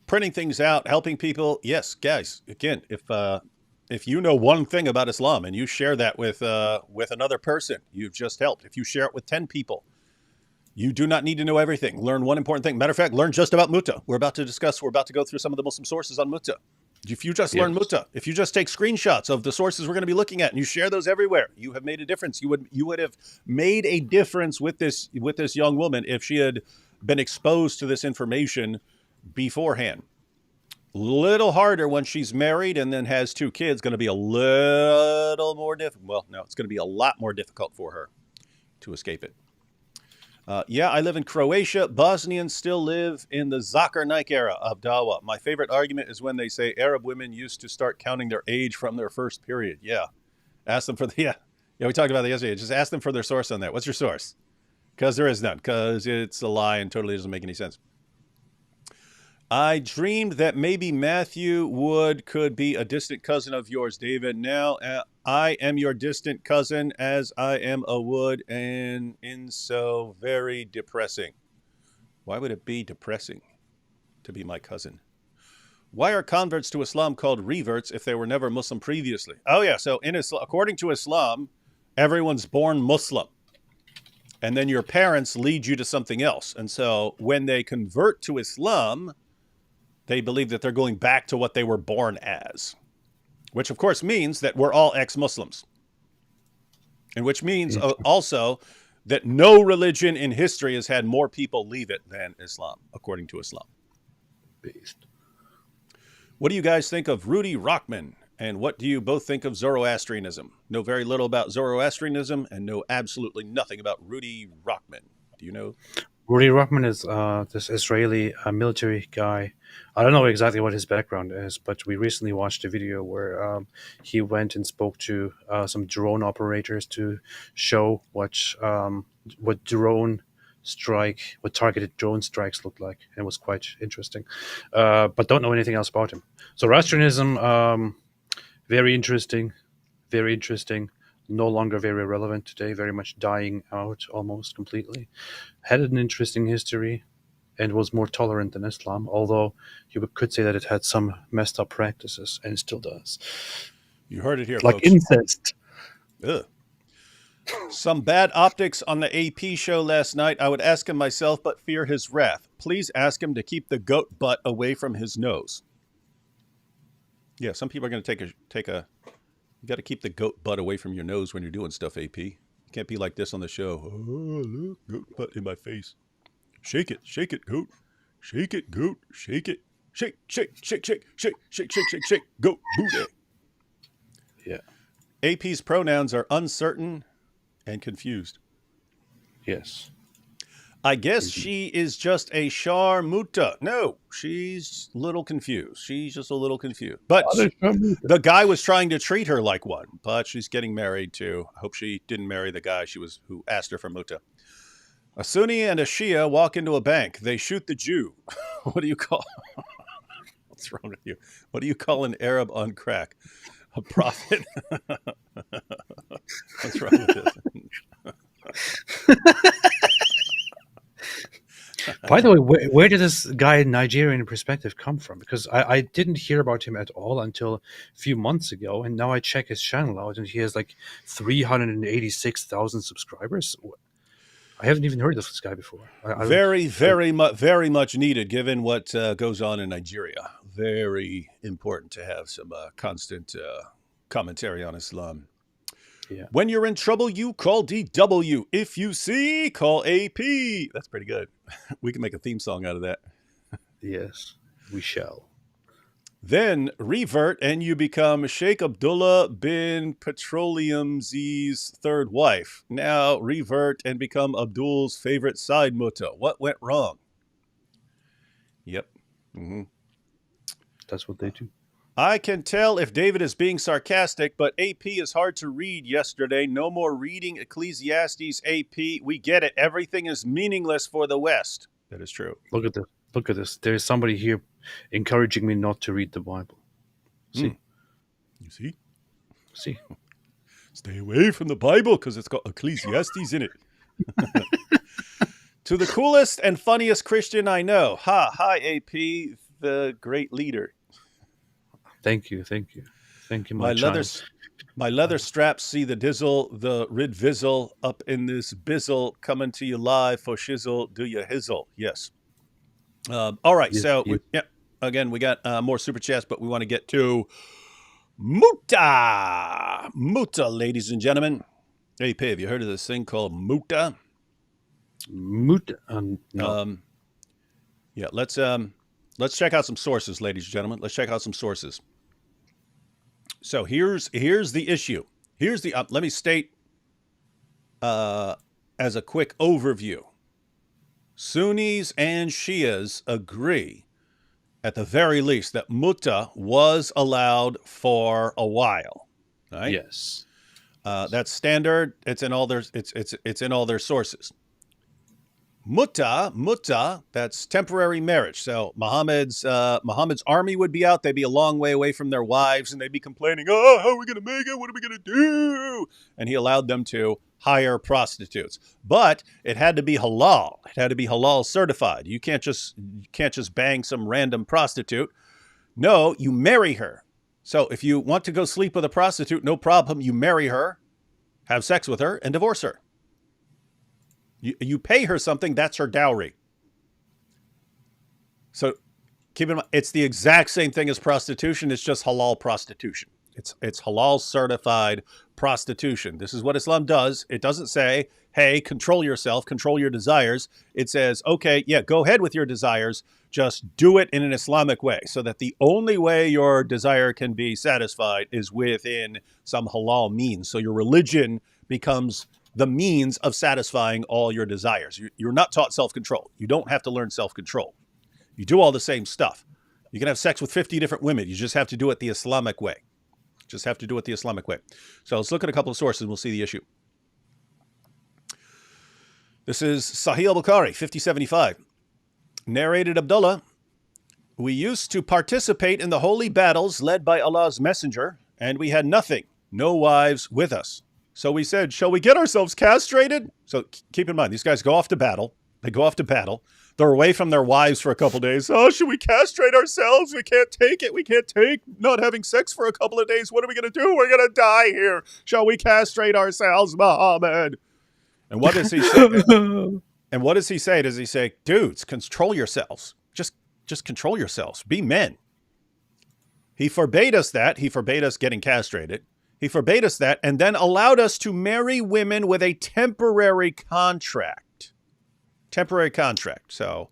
printing things out, helping people, yes, guys. Again, if you know one thing about Islam and you share that with another person, you've just helped. If you share it with 10 people, you do not need to know everything. Learn one important thing. Matter of fact, learn just about Mut'ah. We're about to go through some of the Muslim sources on Mut'ah. If you just learn Mut'ah, if you just take screenshots of the sources we're going to be looking at and you share those everywhere, you have made a difference. You would have made a difference with this young woman if she had been exposed to this information beforehand. Little harder when she's married and then has 2 kids. Going to be a little more difficult. Well, no, it's going to be a lot more difficult for her to escape it. Yeah, I live in Croatia. Bosnians still live in the Zakirnik era of Dawa. My favorite argument is when they say Arab women used to start counting their age from their first period. Yeah. Ask them for the, we talked about that yesterday. Just ask them for their source on that. What's your source? Because there is none. Because it's a lie and totally doesn't make any sense. I dreamed that maybe Matthew Wood could be a distant cousin of yours, David. Now I am your distant cousin as I am a Wood, and in so very depressing. Why would it be depressing to be my cousin? Why are converts to Islam called reverts if they were never Muslim previously? Oh yeah, so in Islam, according to Islam, everyone's born Muslim. And then your parents lead you to something else. And so when they convert to Islam, they believe that they're going back to what they were born as. which of course means that we're all ex-Muslims, and which means also that no religion in history has had more people leave it than Islam, according to Islam. Based. What do you guys think of Rudy Rockman? And what do you both think of Zoroastrianism? Know very little about Zoroastrianism and know absolutely nothing about Rudy Rockman. Do you know? Rudy Ruckman is this Israeli military guy. I don't know exactly what his background is, but we recently watched a video where he went and spoke to some drone operators to show what targeted drone strikes look like, and it was quite interesting. But don't know anything else about him. So Zoroastrianism, very interesting, very interesting. No longer very relevant today, very much dying out almost completely. Had an interesting history and was more tolerant than Islam, although you could say that it had some messed up practices, and still does. You heard it here, like folks. Incest. Ugh. Some bad optics on the AP show last night. I would ask him myself, but fear his wrath. Please ask him to keep the goat butt away from his nose. Yeah, some people are going to take a. You got to keep the goat butt away from your nose when you're doing stuff, AP. You can't be like this on the show. Oh, look, goat butt in my face. Shake it, goat. Shake it, goat. Shake it. Shake, goat booty. Yeah. AP's pronouns are uncertain and confused. Yes. I guess she is just a sharmuta. No, she's a little confused. She's just a little confused. But the guy was trying to treat her like one, but she's getting married to. I hope she didn't marry the guy who asked her for muta. A Sunni and a Shia walk into a bank. They shoot the Jew. What do you call? What's wrong with you? What do you call an Arab on crack? A prophet. What's wrong with this? By the way, where did this guy Nigerian perspective come from? Because I didn't hear about him at all until a few months ago, and now I check his channel out, and he has like 386,000 subscribers. I haven't even heard of this guy before. Very much needed, given what goes on in Nigeria. Very important to have some constant commentary on Islam. Yeah. When you're in trouble, you call DW. If you see, call AP. That's pretty good. We can make a theme song out of that. Yes, we shall. Then revert and you become Sheikh Abdullah bin Petroleum Z's third wife. Now revert and become Abdul's favorite side muta. What went wrong? Yep. Mm-hmm. That's what they do. I can tell if David is being sarcastic, but AP is hard to read yesterday. No more reading Ecclesiastes, AP. We get it. Everything is meaningless for the West. That is true. Look at this. Look at this. There's somebody here encouraging me not to read the Bible. See? You see? See? Stay away from the Bible because it's got Ecclesiastes in it. To the coolest and funniest Christian I know. Hi, AP, the great leader. Thank you. My leather straps see the dizzle, the rid vizzle up in this bizzle, coming to you live for shizzle, do you hizzle? Yes. All right. Yes, So, yes. again, we got more super chats, but we want to get to Mut'ah. Mut'ah, ladies and gentlemen. AP, have you heard of this thing called Mut'ah? No. Yeah, let's check out some sources, ladies and gentlemen. Let's check out some sources. So here's the issue. Here's the let me state as a quick overview. Sunnis and Shias agree, at the very least, that Mut'ah was allowed for a while. Right? Yes. That's standard. It's in all their sources. Mut'ah, that's temporary marriage. So Muhammad's army would be out. They'd be a long way away from their wives, and they'd be complaining, "Oh, how are we going to make it? What are we going to do?" And he allowed them to hire prostitutes, but it had to be halal. It had to be halal certified. You can't just bang some random prostitute. No, you marry her. So if you want to go sleep with a prostitute, no problem. You marry her, have sex with her, and divorce her. You pay her something, that's her dowry. So keep in mind, it's the exact same thing as prostitution. It's just halal prostitution. It's halal certified prostitution. This is what Islam does. It doesn't say, hey, control yourself, control your desires. It says, okay, yeah, go ahead with your desires. Just do it in an Islamic way, so that the only way your desire can be satisfied is within some halal means. So your religion becomes the means of satisfying all your desires. You're not taught self-control. You don't have to learn self-control. You do all the same stuff. You can have sex with 50 different women. You just have to do it the Islamic way. Just have to do it the Islamic way. So let's look at a couple of sources and we'll see the issue. This is Sahih al-Bukhari, 5075. Narrated Abdullah, we used to participate in the holy battles led by Allah's messenger, and we had nothing, no wives with us. So we said, shall we get ourselves castrated? So keep in mind, these guys go off to battle. They go off to battle. They're away from their wives for a couple of days. Oh, should we castrate ourselves? We can't take it. We can't take not having sex for a couple of days. What are we going to do? We're going to die here. Shall we castrate ourselves, Muhammad? And what does he say? And what does he say? Does he say, dudes, control yourselves. Just control yourselves. Be men. He forbade us that. He forbade us getting castrated. He forbade us that and then allowed us to marry women with a temporary contract. Temporary contract. So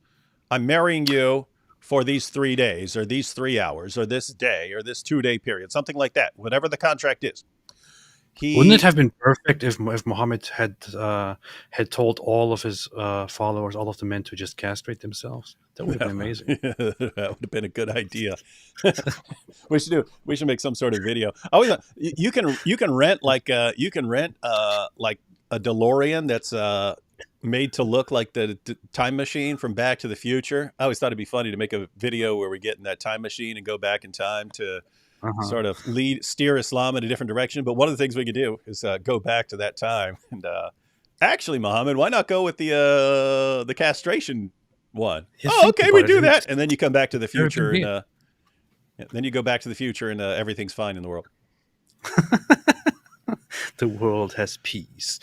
I'm marrying you for these 3 days or these 3 hours or this day or this 2-day period, something like that, whatever the contract is. Wouldn't it have been perfect if Muhammad had told all of his followers, all of the men, to just castrate themselves? That would have been amazing. That would have been a good idea. We should make some sort of video. I always thought, you can rent like a DeLorean that's made to look like the time machine from Back to the Future. I always thought it'd be funny to make a video where we get in that time machine and go back in time to sort of steer Islam in a different direction. But one of the things we could do is go back to that time. And actually, Muhammad, why not go with the castration one? Okay, we do that. And then you come back to the future. And then you go back to the future and everything's fine in the world. The world has peace.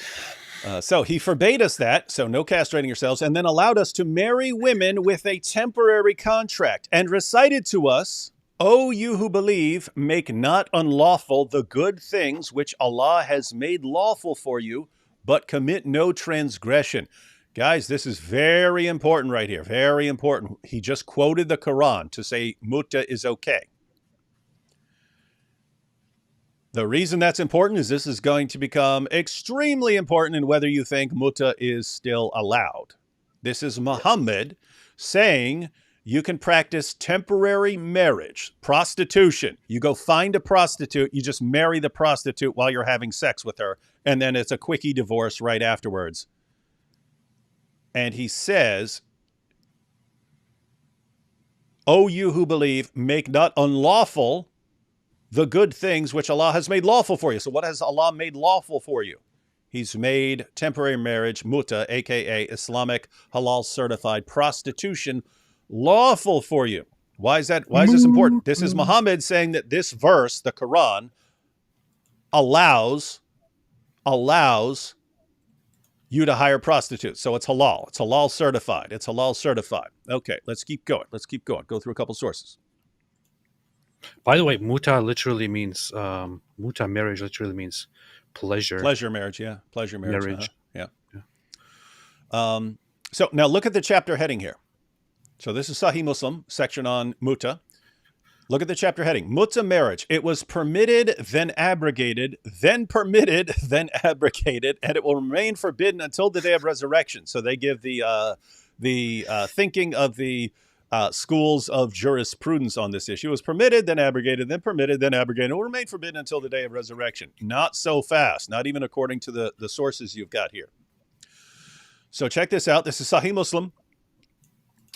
So he forbade us that, so no castrating yourselves, and then allowed us to marry women with a temporary contract, and recited to us, O you who believe, make not unlawful the good things which Allah has made lawful for you, but commit no transgression. Guys, this is very important right here, very important. He just quoted the Quran to say Mut'ah is okay. The reason that's important is this is going to become extremely important in whether you think Mut'ah is still allowed. This is Muhammad saying you can practice temporary marriage, prostitution. You go find a prostitute, you just marry the prostitute while you're having sex with her, and then it's a quickie divorce right afterwards. And he says, O you who believe, make not unlawful the good things which Allah has made lawful for you. So what has Allah made lawful for you? He's made temporary marriage, Mut'ah, aka Islamic halal certified prostitution, lawful for you. Why is that? Why is this important? This is Muhammad saying that this verse, the Quran, allows you to hire prostitutes. So it's halal. It's halal certified. It's halal certified. Okay, let's keep going. Let's keep going. Go through a couple sources. By the way, Mut'ah literally means Mut'ah marriage literally means pleasure. Pleasure marriage, yeah. Pleasure marriage. Yeah. So now look at the chapter heading here. So this is Sahih Muslim, section on Mut'ah. Look at the chapter heading. Mut'ah marriage. It was permitted, then abrogated, then permitted, then abrogated, and it will remain forbidden until the day of resurrection. So they give the thinking of the schools of jurisprudence on this issue. It was permitted, then abrogated, then permitted, then abrogated. It will remain forbidden until the day of resurrection. Not so fast, not even according to the sources you've got here. So check this out. This is Sahih Muslim.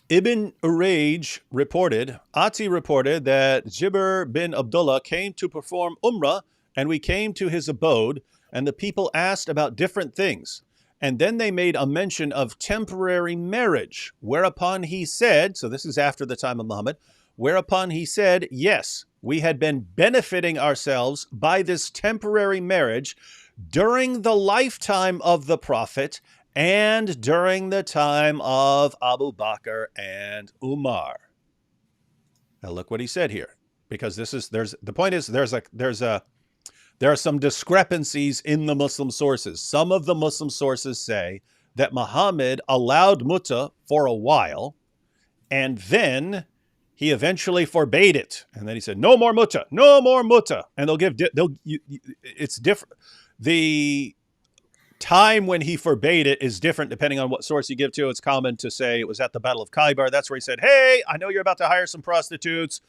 Ibn Urayj reported, Ati reported that Jibr bin Abdullah came to perform Umrah, and we came to his abode, and the people asked about different things. And then they made a mention of temporary marriage, whereupon he said, so this is after the time of Muhammad, whereupon he said, yes, we had been benefiting ourselves by this temporary marriage during the lifetime of the Prophet and during the time of Abu Bakr and Umar. Now look what he said here. because the point is there are some discrepancies in the Muslim sources. Some of the Muslim sources say that Muhammad allowed Mut'ah for a while, and then he eventually forbade it. And then he said, no more Mut'ah, no more Mut'ah. And it's different. The time when he forbade it is different depending on what source you give to. It's common to say it was at the Battle of Khaybar. That's where he said, hey, I know you're about to hire some prostitutes.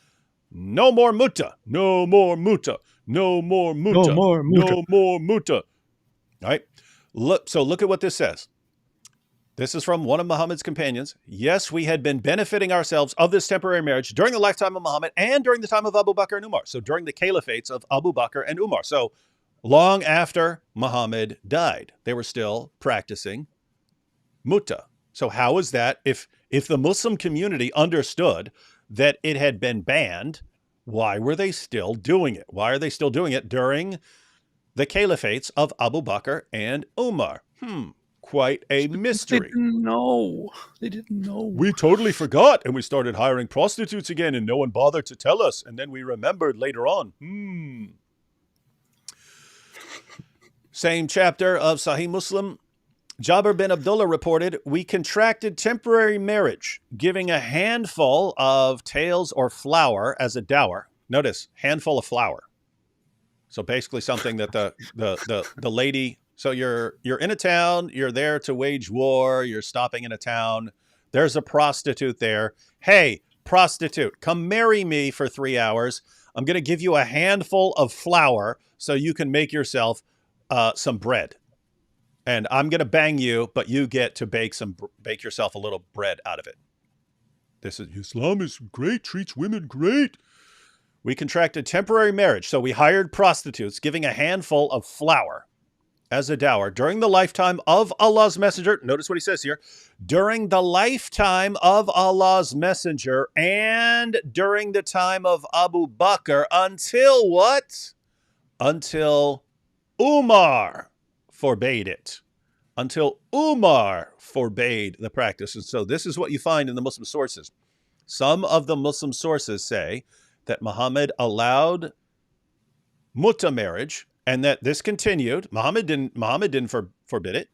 No more Mut'ah, no more Mut'ah, no more Mut'ah, No more Mut'ah. no more Mut'ah. All right. Look at what this says. This is from one of Muhammad's companions. Yes, we had been benefiting ourselves of this temporary marriage during the lifetime of Muhammad and during the time of Abu Bakr and Umar. So during the caliphates of Abu Bakr and Umar. So long after Muhammad died, they were still practicing Mut'ah. So how is that? If the Muslim community understood that it had been banned, why were they still doing it? Why are they still doing it during the caliphates of Abu Bakr and Umar? Quite a mystery. They didn't know. They didn't know. We totally forgot, and we started hiring prostitutes again, and no one bothered to tell us, and then we remembered later on. Same chapter of Sahih Muslim. Jabir bin Abdullah reported, we contracted temporary marriage, giving a handful of tails or flour as a dower. Notice, handful of flour. So basically something that the lady, so you're in a town, you're there to wage war, you're stopping in a town, there's a prostitute there. Hey, prostitute, come marry me for 3 hours. I'm going to give you a handful of flour so you can make yourself some bread. And I'm going to bang you, but you get to bake yourself a little bread out of it. This is Islam is great, treats women great. We contracted temporary marriage, so we hired prostitutes, giving a handful of flour as a dower during the lifetime of Allah's messenger. Notice what he says here. During the lifetime of Allah's messenger and during the time of Abu Bakr until what? Until Umar forbade it. Until Umar forbade the practice. And so this is what you find in the Muslim sources. Some of the Muslim sources say that Muhammad allowed Mut'ah marriage and that this continued. Muhammad didn't forbid it.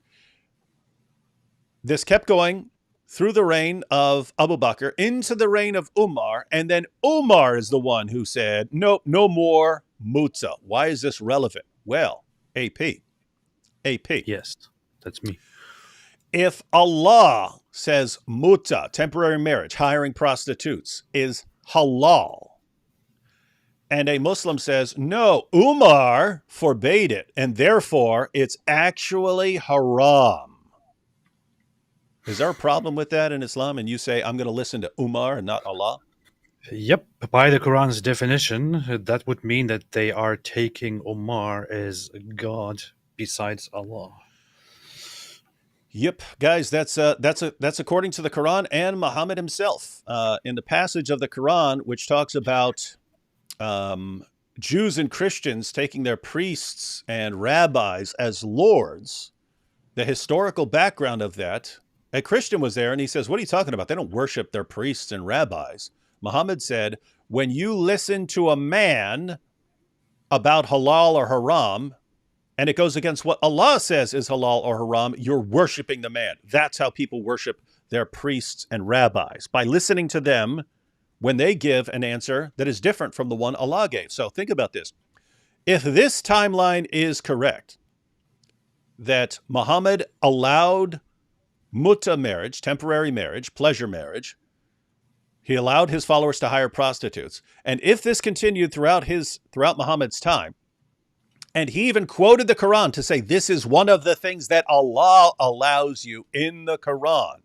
This kept going through the reign of Abu Bakr into the reign of Umar. And then Umar is the one who said, no more Mut'ah. Why is this relevant? Well, AP. Yes, that's me. If Allah says Mut'ah, temporary marriage, hiring prostitutes, is halal, and a Muslim says, no, Umar forbade it, and therefore it's actually haram. Is there a problem with that in Islam? And you say, I'm going to listen to Umar and not Allah? Yep. By the Quran's definition, that would mean that they are taking Umar as God besides Allah. Yep, guys, that's according to the Quran and Muhammad himself. In the passage of the Quran, which talks about Jews and Christians taking their priests and rabbis as lords, the historical background of that, a Christian was there and he says, what are you talking about? They don't worship their priests and rabbis. Muhammad said, when you listen to a man about halal or haram, and it goes against what Allah says is halal or haram, you're worshiping the man. That's how people worship their priests and rabbis, by listening to them when they give an answer that is different from the one Allah gave. So think about this. If this timeline is correct, that Muhammad allowed Mut'ah marriage, temporary marriage, pleasure marriage, he allowed his followers to hire prostitutes. And if this continued throughout Muhammad's time, and he even quoted the Quran to say, this is one of the things that Allah allows you in the Quran,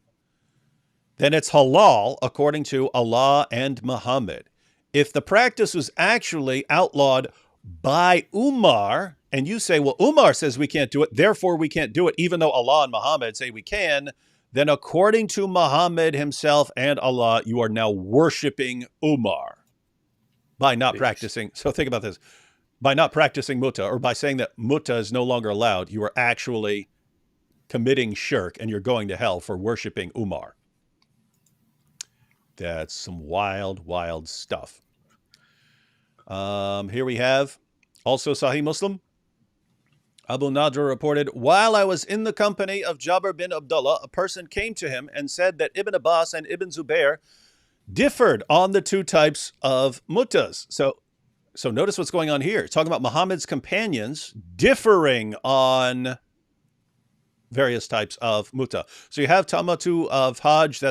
then it's halal according to Allah and Muhammad. If the practice was actually outlawed by Umar, and you say, well, Umar says we can't do it, therefore we can't do it, even though Allah and Muhammad say we can, then according to Muhammad himself and Allah, you are now worshiping Umar by not practicing. So think about this. By not practicing Mut'ah, or by saying that Mut'ah is no longer allowed, you are actually committing shirk and you're going to hell for worshiping Umar. That's some wild, wild stuff. Here we have also Sahih Muslim. Abu Nadra reported, while I was in the company of Jabir bin Abdullah, a person came to him and said that Ibn Abbas and Ibn Zubair differed on the two types of muttas. So notice what's going on here. It's talking about Muhammad's companions differing on various types of mutah. So you have tamatu of Hajj.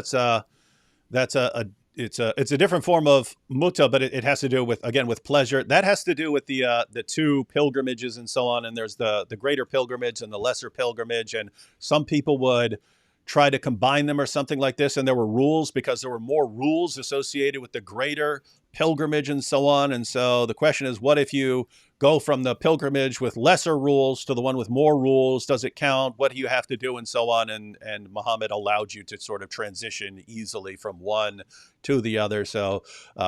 It's a different form of mutah, but it has to do with, again, with pleasure. That has to do with the two pilgrimages and so on. And there's the greater pilgrimage and the lesser pilgrimage. And some people would try to combine them or something like this. And there were rules because there were more rules associated with the greater pilgrimage and so on. And so the question is, what if you go from the pilgrimage with lesser rules to the one with more rules? Does it count? What do you have to do? And so on. And Muhammad allowed you to sort of transition easily from one to the other. So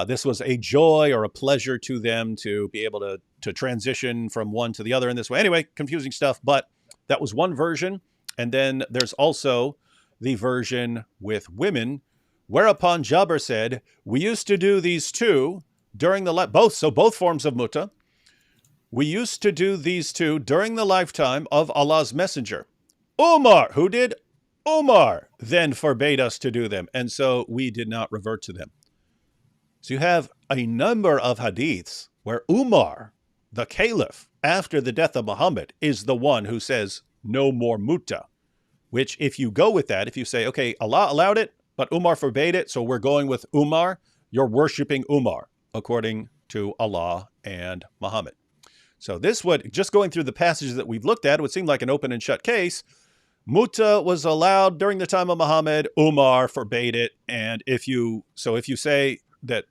this was a joy or a pleasure to them to be able to transition from one to the other in this way. Anyway, confusing stuff, but that was one version. And then there's also the version with women, whereupon Jabir said, we used to do these two during the both forms of mutah. We used to do these two during the lifetime of Allah's messenger. Umar, who did? Umar then forbade us to do them, and so we did not revert to them. So you have a number of hadiths where Umar, the caliph, after the death of Muhammad, is the one who says no more mutah. Which, if you go with that, if you say, okay, Allah allowed it, but Umar forbade it, so we're going with Umar, you're worshiping Umar, according to Allah and Muhammad. So this would, just going through the passages that we've looked at, it would seem like an open and shut case. Mutah was allowed during the time of Muhammad, Umar forbade it, and if you say that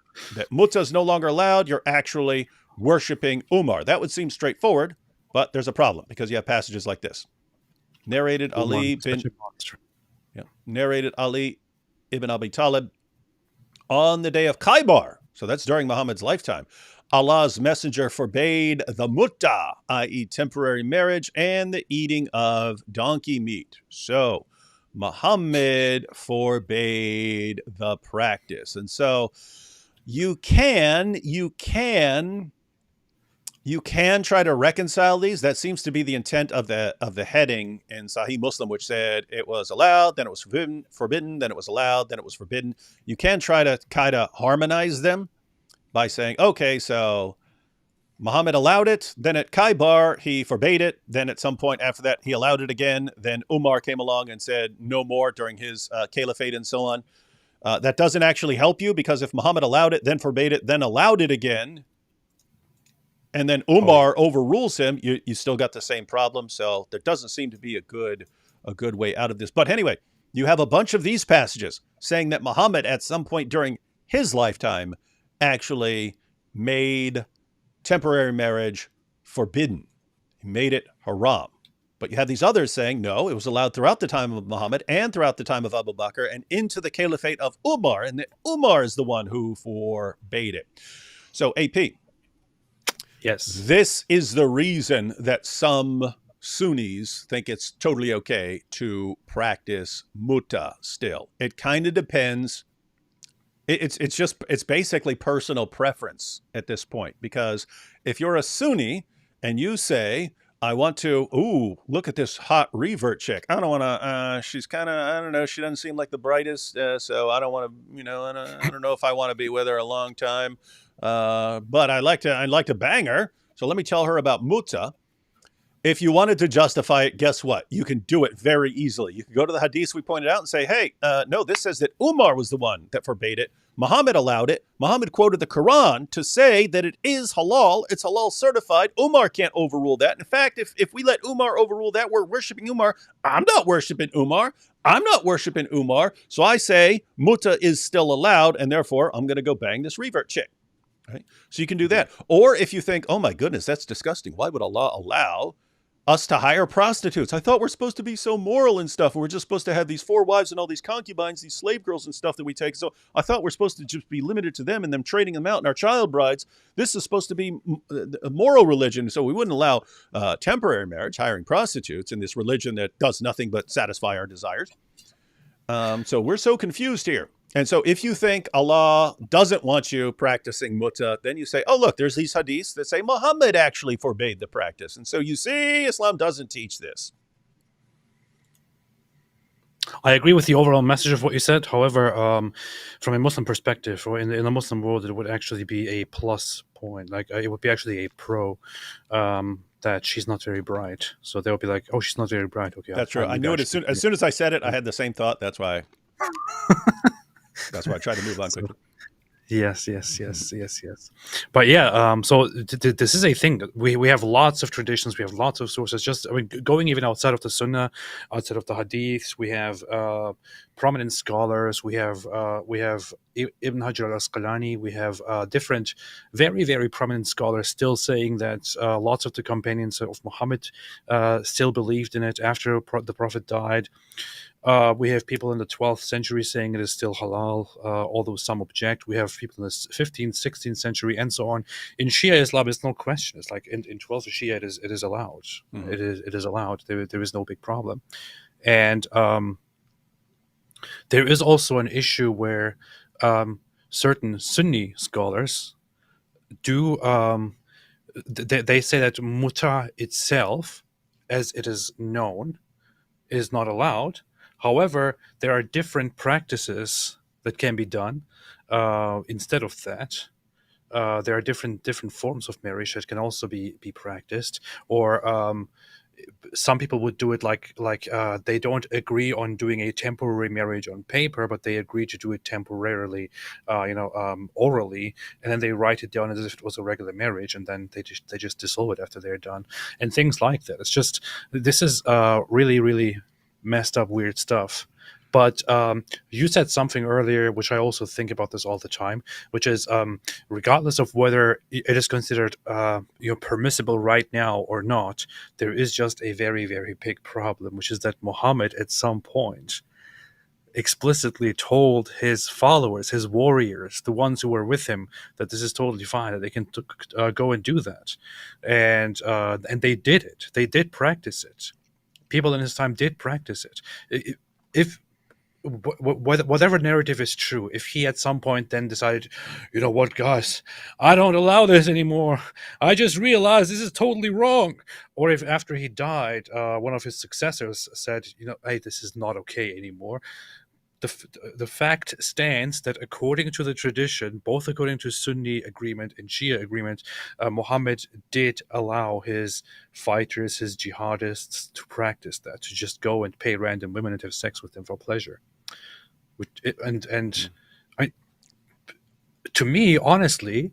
Mutah is no longer allowed, you're actually worshiping Umar. That would seem straightforward, but there's a problem, because you have passages like this. Narrated Ali ibn Abi Talib on the day of Khaybar. So that's during Muhammad's lifetime. Allah's messenger forbade the mut'ah, i.e. temporary marriage, and the eating of donkey meat. So Muhammad forbade the practice. And so you can try to reconcile these. That seems to be the intent of the heading in Sahih Muslim, which said it was allowed, then it was forbidden, then it was allowed, then it was forbidden. You can try to kind of harmonize them by saying, okay, so Muhammad allowed it, then at Khaybar he forbade it, then at some point after that he allowed it again, then Umar came along and said no more during his caliphate and so on. That doesn't actually help you, because if Muhammad allowed it, then forbade it, then allowed it again, and then Umar overrules him, you still got the same problem. So there doesn't seem to be a good way out of this. But anyway, you have a bunch of these passages saying that Muhammad at some point during his lifetime actually made temporary marriage forbidden. He made it haram. But you have these others saying, no, it was allowed throughout the time of Muhammad and throughout the time of Abu Bakr and into the caliphate of Umar, and that Umar is the one who forbade it. So AP. Yes. This is the reason that some Sunnis think it's totally okay to practice mut'ah still. It kind of depends. It's basically personal preference at this point, because if you're a Sunni and you say, I want to, look at this hot revert chick. I don't want to, she's kind of, I don't know, she doesn't seem like the brightest, so I don't want to, I don't know if I want to be with her a long time. But I'd like to bang her. So let me tell her about mut'ah. If you wanted to justify it, guess what? You can do it very easily. You can go to the hadith we pointed out and say, hey, no, this says that Umar was the one that forbade it. Muhammad allowed it. Muhammad quoted the Quran to say that it is halal. It's halal certified. Umar can't overrule that. In fact, if we let Umar overrule that, we're worshiping Umar. I'm not worshiping Umar. I'm not worshiping Umar. So I say mut'ah is still allowed, and therefore I'm going to go bang this revert chick. Right? So you can do that. Or if you think, oh my goodness, that's disgusting. Why would Allah allow us to hire prostitutes? I thought we're supposed to be so moral and stuff. We're just supposed to have these 4 wives and all these concubines, these slave girls and stuff that we take. So I thought we're supposed to just be limited to them and them trading them out and our child brides. This is supposed to be a moral religion. So we wouldn't allow temporary marriage, hiring prostitutes in this religion that does nothing but satisfy our desires. So we're so confused here. And so if you think Allah doesn't want you practicing Mut'ah, then you say, oh, look, there's these hadiths that say Muhammad actually forbade the practice. And so you see, Islam doesn't teach this. I agree with the overall message of what you said. However, from a Muslim perspective, or in the Muslim world, it would actually be a plus point. Like it would be actually a pro that she's not very bright. So they would be like, "Oh, she's not very bright." Okay, That's true. I knew it as soon as I said it. I had the same thought. That's why I tried to move on quickly. Yes. But yeah, so this is a thing that we have lots of traditions, we have lots of sources. Just I mean, going even outside of the Sunnah, outside of the Hadiths, we have prominent scholars. We have Ibn Hajar al-Asqalani. We have different, very very prominent scholars still saying that lots of the companions of Muhammad still believed in it after the Prophet died. We have people in the 12th century saying it is still halal, although some object. We have people in the 15th, 16th century, and so on. In Shia Islam, it's no question. It's like in 12th Shia, it is allowed. Mhm. It is allowed. There is no big problem. And there is also an issue where certain Sunni scholars do they say that Mut'ah itself, as it is known, is not allowed. However, there are different practices that can be done instead of that. There are different forms of marriage that can also be practiced, or some people would do it like they don't agree on doing a temporary marriage on paper, but they agree to do it temporarily, orally, and then they write it down as if it was a regular marriage, and then they just dissolve it after they're done, and things like that. It's just this is really really messed up weird stuff. But you said something earlier, which I also think about this all the time, which is regardless of whether it is considered permissible right now or not, there is just a very, very big problem, which is that Muhammad at some point explicitly told his followers, his warriors, the ones who were with him, that this is totally fine, that they can go and do that. And they did it. They did practice it. People in his time did practice it. If whatever narrative is true, if he at some point then decided, you know what, guys, I don't allow this anymore, I just realized this is totally wrong, or if after he died, one of his successors said, hey, this is not okay anymore, the fact stands that according to the tradition, both according to Sunni agreement and Shia agreement, Muhammad did allow his fighters, his jihadists, to practice that, to just go and pay random women and have sex with them for pleasure. To me, honestly,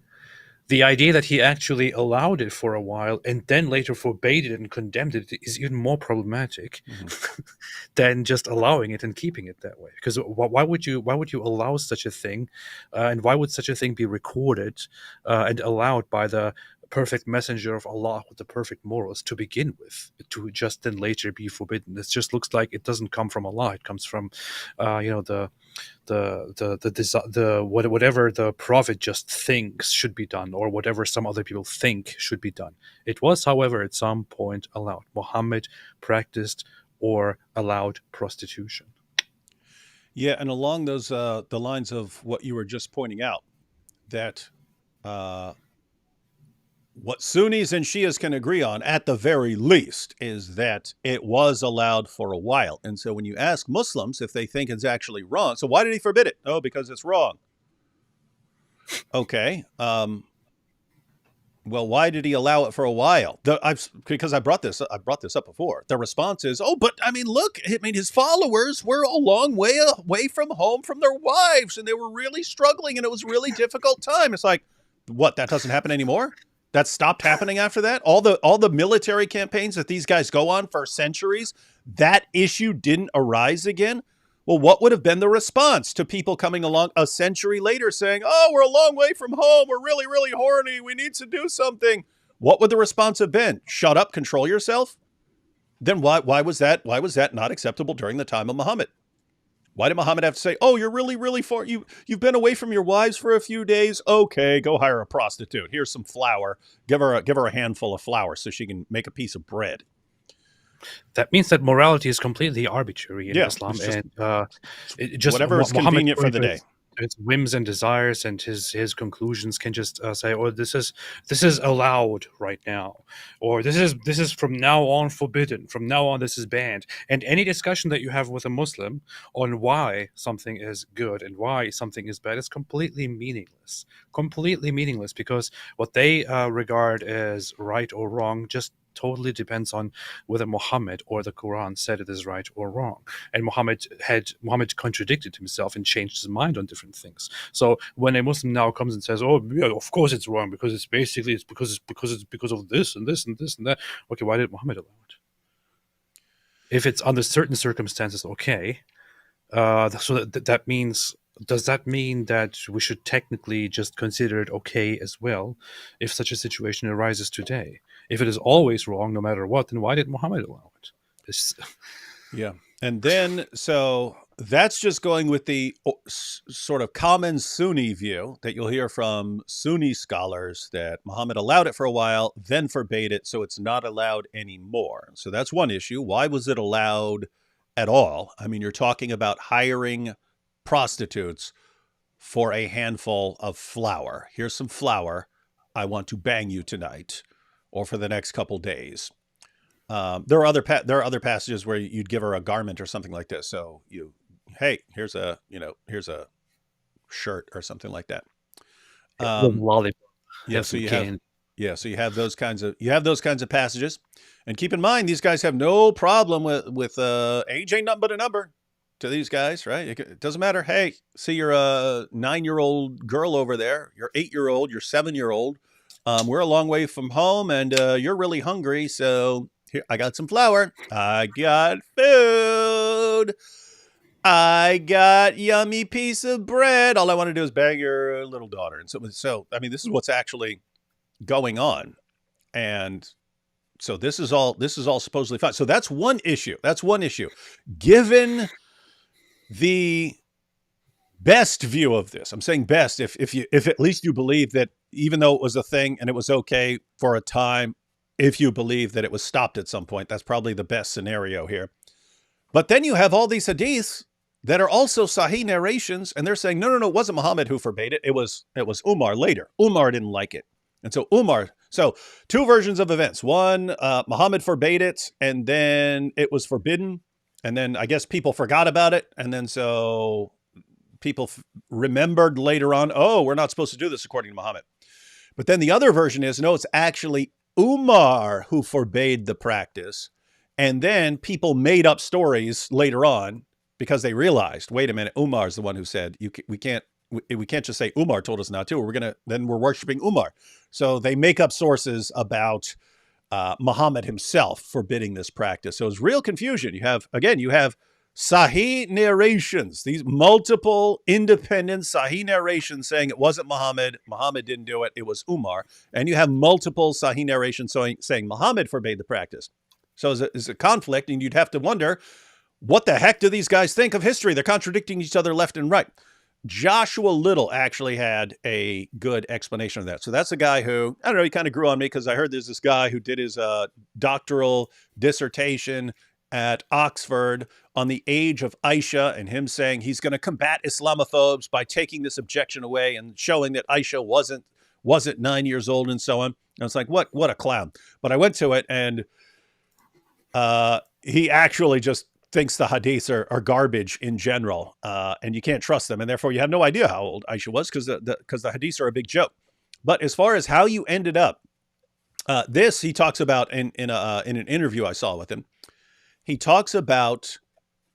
the idea that he actually allowed it for a while and then later forbade it and condemned it is even more problematic than just allowing it and keeping it that way. Because why would you allow such a thing, and why would such a thing be recorded and allowed by the perfect messenger of Allah with the perfect morals to begin with, to just then later be forbidden? It just looks like it doesn't come from Allah. It comes from whatever the prophet just thinks should be done, or whatever some other people think should be done. It was, however, at some point allowed. Muhammad practiced or allowed prostitution. Yeah, and along those the lines of what you were just pointing out, that what Sunnis and Shias can agree on, at the very least, is that it was allowed for a while. And so when you ask Muslims if they think it's actually wrong, so why did he forbid it? Oh, because it's wrong. Okay. Well, why did he allow it for a while? Because I brought this up before. The response is, oh, but I mean, look, his followers were a long way away from home from their wives, and they were really struggling, and it was a really difficult time. It's like, what? That doesn't happen anymore? That stopped happening after that? All the military campaigns that these guys go on for centuries, that issue didn't arise again? Well, what would have been the response to people coming along a century later saying, oh, we're a long way from home, we're really, really horny, we need to do something? What would the response have been? Shut up, control yourself? Then why was that not acceptable during the time of Muhammad? Why did Muhammad have to say, oh, you're really, really far, you've been away from your wives for a few days? Okay, go hire a prostitute. Here's some flour. Give her a handful of flour so she can make a piece of bread. That means that morality is completely arbitrary in Yeah, Islam, it's just and it just whatever is Muhammad, convenient for according the to day. his whims and desires and his conclusions, can just say, "Oh, this is allowed right now," or this is from now on forbidden. From now on, this is banned. And any discussion that you have with a Muslim on why something is good and why something is bad is completely meaningless. Completely meaningless, because what they regard as right or wrong just totally depends on whether Muhammad or the Quran said it is right or wrong. And Muhammad contradicted himself and changed his mind on different things. So when a Muslim now comes and says, "Oh, yeah, of course it's wrong because it's because of this and this and this and that," okay, why did Muhammad allow it? If it's under certain circumstances, okay. So that means, does that mean that we should technically just consider it okay as well if such a situation arises today? If it is always wrong no matter what, then why did Muhammad allow it? This, Yeah. And then, so that's just going with the sort of common Sunni view that you'll hear from Sunni scholars, that Muhammad allowed it for a while, then forbade it, so it's not allowed anymore. So that's one issue. Why was it allowed at all? I mean, you're talking about hiring prostitutes for a handful of flour. Here's some flour. I want to bang you tonight or for the next couple days. There are other passages where you'd give her a garment or something like this. So hey, here's a shirt or something like that. lollipop, Yeah, have so some candy. so you have those kinds of passages, and keep in mind these guys have no problem with age ain't nothing but a number to these guys, right? It doesn't matter. Hey, see your 9-year-old girl over there, your 8-year-old, your 7-year-old. We're a long way from home, and you're really hungry, so here, I got some flour. I got food. I got yummy piece of bread. All I want to do is bang your little daughter. And so I mean, this is what's actually going on. And so this is all supposedly fine. So that's one issue. Given the best view of this, I'm saying best, if at least you believe that even though it was a thing and it was okay for a time, if you believe that it was stopped at some point, that's probably the best scenario here. But then you have all these hadiths that are also Sahih narrations, and they're saying, no, it wasn't Muhammad who forbade it. It was Umar later. Umar didn't like it. And so two versions of events. One, Muhammad forbade it, and then it was forbidden. And then I guess people forgot about it. And then so people remembered later on, oh, we're not supposed to do this according to Muhammad. But then the other version is, no, it's actually Umar who forbade the practice. And then people made up stories later on because they realized, wait a minute, Umar's the one who said we can't just say Umar told us not to. We're worshiping Umar. So they make up sources about Muhammad himself forbidding this practice. So it's real confusion. You have Sahih narrations, these multiple independent Sahih narrations saying it wasn't Muhammad didn't do it, it was Umar. And you have multiple Sahih narrations saying Muhammad forbade the practice. So it's a conflict, and you'd have to wonder, what the heck do these guys think of history? They're contradicting each other left and right. Joshua Little actually had a good explanation of that. So that's a guy who, I don't know, he kind of grew on me because I heard there's this guy who did his doctoral dissertation at Oxford on the age of Aisha, and him saying he's going to combat Islamophobes by taking this objection away and showing that Aisha wasn't 9 years old and so on. And I was like, what a clown. But I went to it, and he actually just thinks the hadiths are garbage in general, and you can't trust them, and therefore you have no idea how old Aisha was because the hadiths are a big joke. But as far as how you ended up, this he talks about in an interview I saw with him. He talks about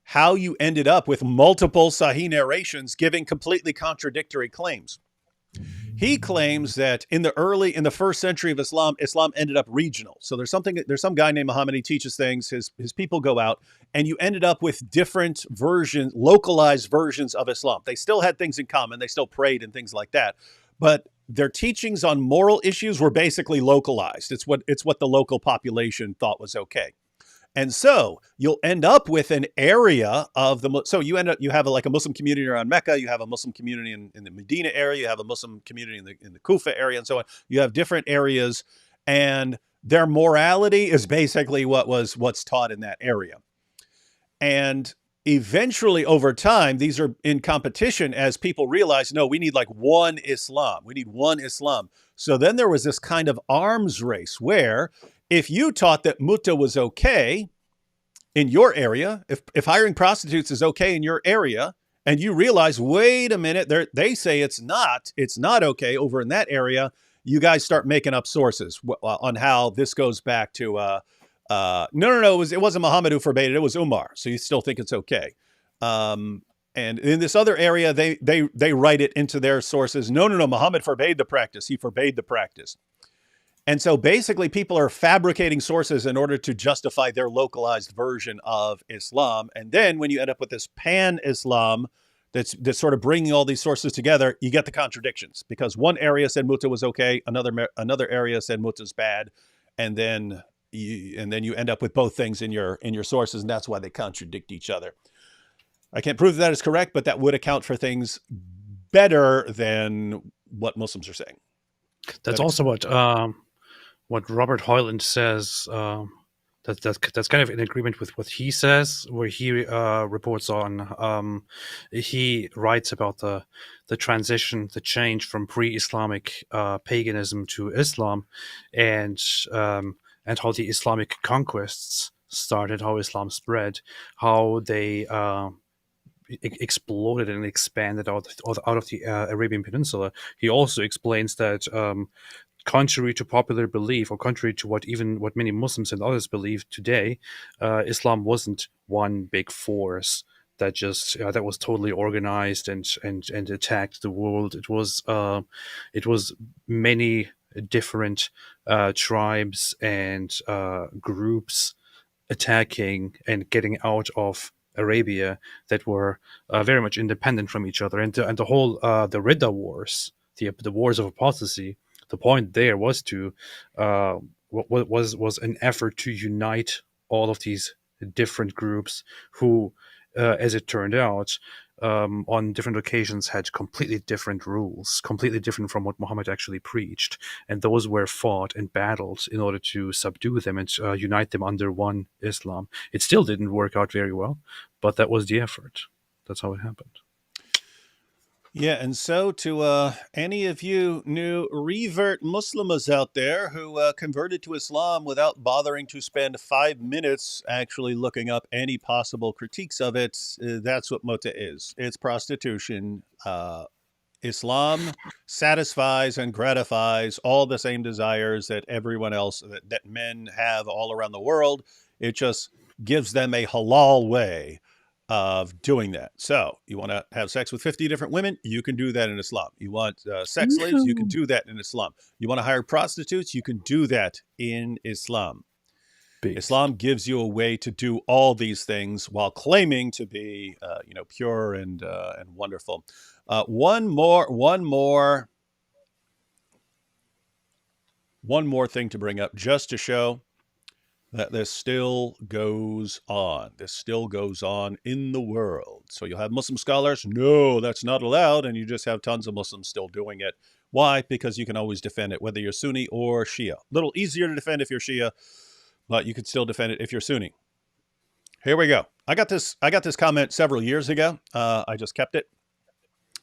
how you ended up with multiple Sahih narrations giving completely contradictory claims. He claims that in the first century of Islam ended up regional. So there's some guy named Muhammad, he teaches things, his people go out, and you ended up with different versions, localized versions of Islam. They still had things in common, they still prayed and things like that, but their teachings on moral issues were basically localized. It's what the local population thought was okay. And so you'll end up with an area of you have a Muslim community around Mecca, you have a Muslim community in the Medina area, you have a Muslim community in the Kufa area, and so on. You have different areas, and their morality is basically what's taught in that area. And eventually, over time, these are in competition as people realize, no, we need like one Islam. We need one Islam. So then there was this kind of arms race where if you taught that Mut'ah was okay in your area, if hiring prostitutes is okay in your area, and you realize, wait a minute, they say it's not okay over in that area, you guys start making up sources on how this goes back to, no, it wasn't Muhammad who forbade it, it was Umar. So you still think it's okay. And in this other area, they write it into their sources. No, Muhammad forbade the practice. He forbade the practice. And so basically people are fabricating sources in order to justify their localized version of Islam. And then when you end up with this pan-Islam that's sort of bringing all these sources together, you get the contradictions because one area said Mut'ah was okay, another area said Mut'ah's bad, and then you end up with both things in your sources, and that's why they contradict each other. I can't prove that is correct, but that would account for things better than what Muslims are saying. That's also what Robert Hoyland says. That's kind of in agreement with what he says, where he reports on. He writes about the transition, the change from pre-Islamic paganism to Islam, and how the Islamic conquests started, how Islam spread, how they exploded and expanded out of the Arabian Peninsula. He also explains that contrary to popular belief, or contrary to what many Muslims and others believe today, Islam wasn't one big force that just that was totally organized and attacked the world. It was many different tribes and groups attacking and getting out of Arabia that were very much independent from each other, and the whole the Ridda wars, the wars of apostasy. The point there was to was an effort to unite all of these different groups who, as it turned out, on different occasions had completely different rules, completely different from what Muhammad actually preached, and those were fought and battled in order to subdue them and unite them under one Islam. It still didn't work out very well, but that was the effort. That's how it happened. Yeah, and so to any of you new revert Muslims out there who converted to Islam without bothering to spend 5 minutes actually looking up any possible critiques of it, that's what Mut'ah is. It's prostitution. Islam satisfies and gratifies all the same desires that everyone else, that men have all around the world. It just gives them a halal way of doing that. So you want to have sex with 50 different women, you can do that in Islam. You want sex slaves, you can do that in Islam. You want to hire prostitutes, you can do that in Islam. Beast. Islam gives you a way to do all these things while claiming to be, pure and wonderful. One more thing to bring up, just to show that this still goes on. This still goes on in the world. So you'll have Muslim scholars, no, that's not allowed, and you just have tons of Muslims still doing it. Why? Because you can always defend it, whether you're Sunni or Shia. A little easier to defend if you're Shia, but you could still defend it if you're Sunni. Here we go. I got this comment several years ago. I just kept it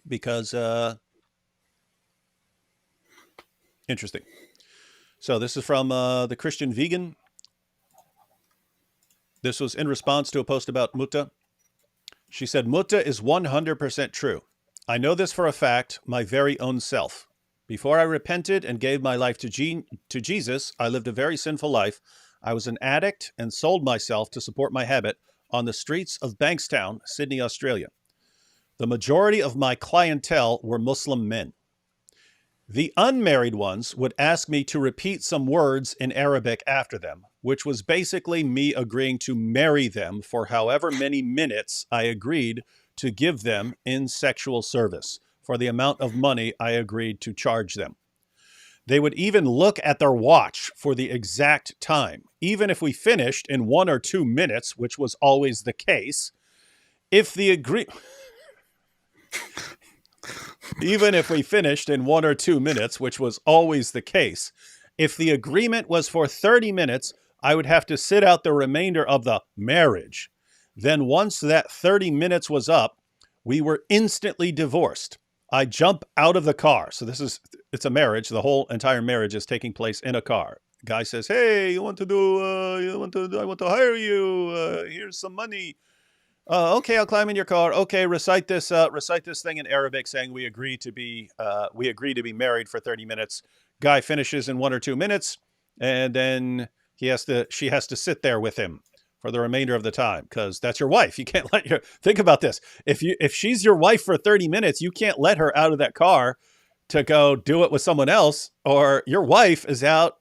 because interesting. So this is from the Christian Vegan. This was in response to a post about Mut'ah. She said, Mut'ah is 100% true. I know this for a fact, my very own self. Before I repented and gave my life to Jesus, I lived a very sinful life. I was an addict and sold myself to support my habit on the streets of Bankstown, Sydney, Australia. The majority of my clientele were Muslim men. The unmarried ones would ask me to repeat some words in Arabic after them, which was basically me agreeing to marry them for however many minutes I agreed to give them in sexual service for the amount of money I agreed to charge them. They would even look at their watch for the exact time, even if we finished in 1 or 2 minutes, which was always the case. Even if we finished in 1 or 2 minutes, which was always the case, If the agreement was for 30 minutes, I would have to sit out the remainder of the marriage. Then once that 30 minutes was up, we were instantly divorced. I jump out of the car. So it's a marriage. The whole entire marriage is taking place in a car. Guy says, "Hey, I want to hire you. Here's some money. Okay, I'll climb in your car. Okay, recite this thing in Arabic saying we agree to be married for 30 minutes. Guy finishes in 1 or 2 minutes, and then she has to sit there with him for the remainder of the time, because that's your wife. You can't let her think about this. If she's your wife for 30 minutes, you can't let her out of that car to go do it with someone else, or your wife is out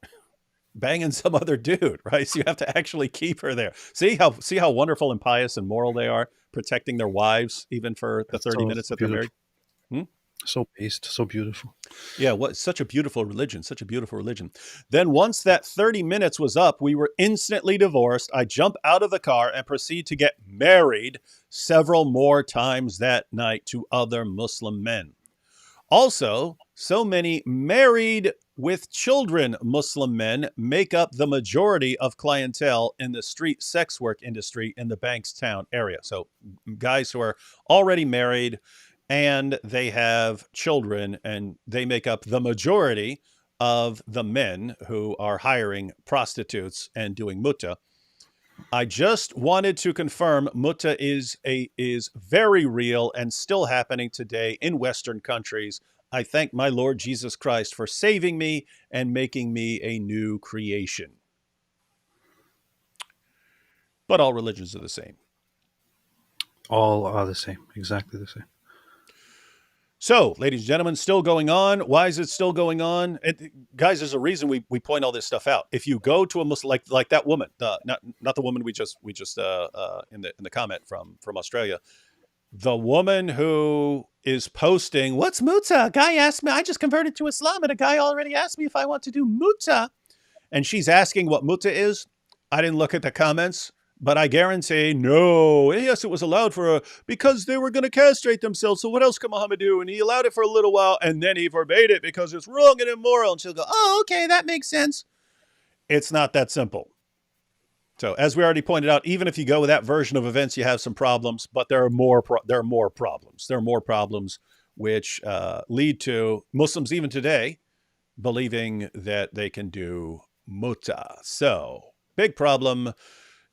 banging some other dude, right? So you have to actually keep her there. See how wonderful and pious and moral they are, protecting their wives even for the 30 minutes that they're married. So based, so beautiful. Yeah, such a beautiful religion, such a beautiful religion. Then once that 30 minutes was up, we were instantly divorced. I jump out of the car and proceed to get married several more times that night to other Muslim men. Also, so many married with children Muslim men make up the majority of clientele in the street sex work industry in the Bankstown area. So guys who are already married and they have children, and they make up the majority of the men who are hiring prostitutes and doing Mut'ah. I just wanted to confirm Mut'ah is very real and still happening today in Western countries. I thank my Lord Jesus Christ for saving me and making me a new creation. But all religions are the same. All are the same, exactly the same. So, ladies and gentlemen, still going on. Why is it still going on? Guys, there's a reason we point all this stuff out. If you go to a Muslim, like that woman, not the woman we just in the comment from Australia, the woman who is posting, "What's Mut'ah? A guy asked me. I just converted to Islam, and a guy already asked me if I want to do Mut'ah," and she's asking what Mut'ah is. I didn't look at the comments, but I guarantee, no, yes, it was allowed because they were going to castrate themselves. So what else can Muhammad do? And he allowed it for a little while, and then he forbade it because it's wrong and immoral. And she'll go, "Oh, okay, that makes sense." It's not that simple. So as we already pointed out, even if you go with that version of events, you have some problems, but there are more problems. There are more problems which lead to Muslims even today believing that they can do Mut'ah. So big problem.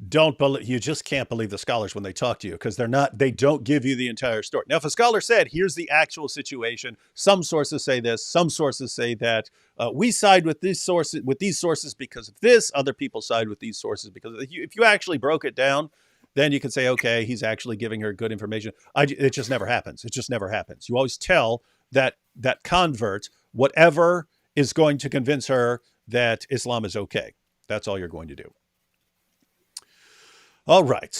You just can't believe the scholars when they talk to you, because they don't give you the entire story. Now, if a scholar said, "Here's the actual situation," some sources say this, some sources say that, we side with these sources because of this, other people side with these sources because of if you actually broke it down, then you could say, okay, he's actually giving her good information. It just never happens. It just never happens. You always tell that convert whatever is going to convince her that Islam is okay. That's all you're going to do. All right.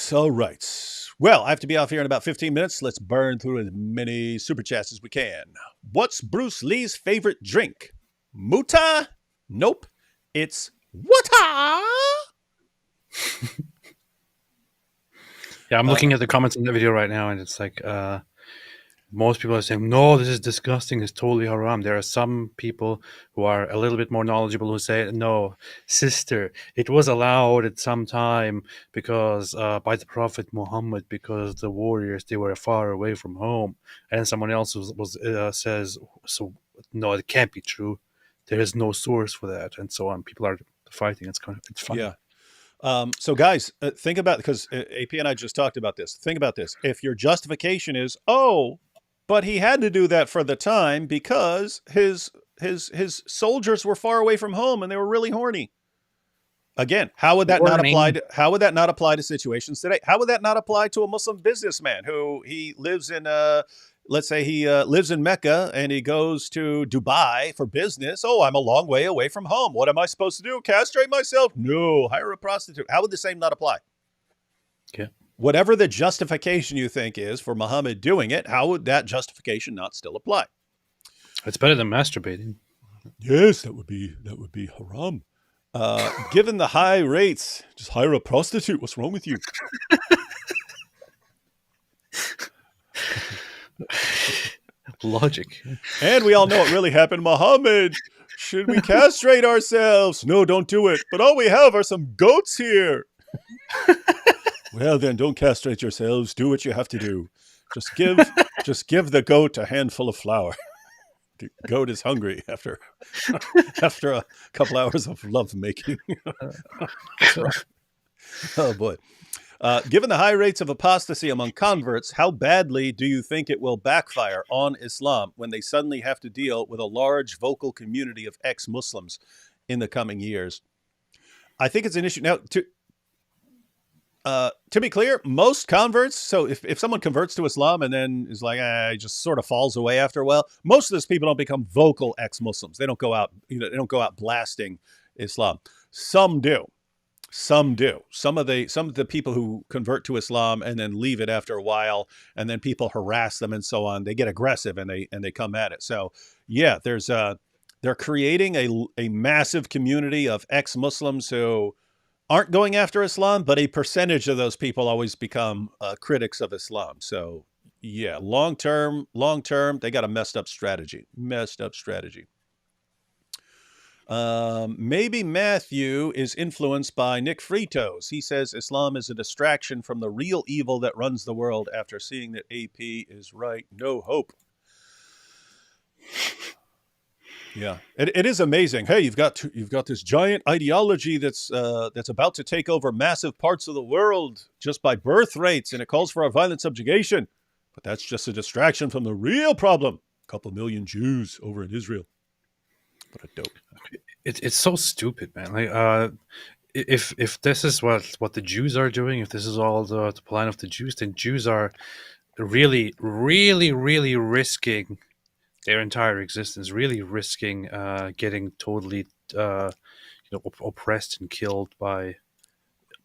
Well, I have to be off here in about 15 minutes. Let's burn through as many super chats as we can. What's Bruce Lee's favorite drink? Mut'ah? Nope. It's Wutah. Yeah, I'm looking at the comments in the video right now, and it's like most people are saying, "No, this is disgusting. It's totally haram." There are some people who are a little bit more knowledgeable who say, "No, sister, it was allowed at some time because by the Prophet Muhammad, because the warriors, they were far away from home." And someone else says, "So no, it can't be true. There is no source for that," and so on. People are fighting. It's funny. Yeah. So guys, think about, because AP and I just talked about this. Think about this. If your justification is, "Oh, but he had to do that for the time because his soldiers were far away from home and they were really horny." Again, how would that not apply to situations today? How would that not apply to a Muslim businessman who he lives in let's say he lives in Mecca and he goes to Dubai for business? "Oh, I'm a long way away from home. What am I supposed to do? Castrate myself? No, hire a prostitute." How would the same not apply? Okay. Whatever the justification you think is for Muhammad doing it, how would that justification not still apply? It's better than masturbating. Yes, that would be haram. Given the high rates, just hire a prostitute. What's wrong with you? Logic. And we all know what really happened. Muhammad Should we castrate ourselves? No, don't do it. But all we have are some goats here. Well, then, don't castrate yourselves. Do what you have to do. Just give the goat a handful of flour. The goat is hungry after a couple hours of love making. Oh boy. Given the high rates of apostasy among converts, how badly do you think it will backfire on Islam when they suddenly have to deal with a large vocal community of ex-Muslims in the coming years? I think it's an issue. Now, to be clear, most converts, so if someone converts to Islam and then is like, just sort of falls away after a while, most of those people don't become vocal ex-Muslims. They don't go out, they don't go out blasting Islam. Some do. Some do. Some of the people who convert to Islam and then leave it after a while, and then people harass them and so on, they get aggressive and they come at it. So yeah, they're creating a massive community of ex-Muslims who aren't going after Islam, but a percentage of those people always become critics of Islam. So yeah, long term, they got a messed up strategy. Maybe Matthew is influenced by Nick Fritos. He says Islam is a distraction from the real evil that runs the world after seeing that AP is right. No hope. Yeah, it is amazing. Hey, you've got this giant ideology that's about to take over massive parts of the world just by birth rates, and it calls for our violent subjugation. But that's just a distraction from the real problem. A couple million Jews over in Israel. What a dope. It's so stupid, man. Like, if this is what the Jews are doing, if this is all the plan of the Jews, then Jews are really, really, really risking their entire existence, really risking getting totally oppressed and killed by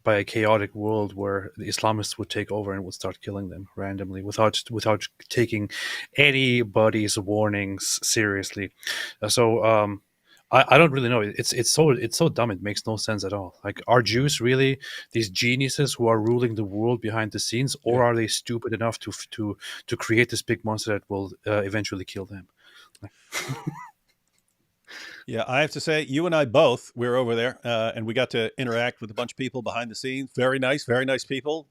a chaotic world where the Islamists would take over and would start killing them randomly without taking anybody's warnings seriously. So I don't really know. It's so dumb. It makes no sense at all. Like, are Jews really these geniuses who are ruling the world behind the scenes, or are they stupid enough to create this big monster that will eventually kill them? Yeah, I have to say, you and I both, we were over there, and we got to interact with a bunch of people behind the scenes. Very nice people,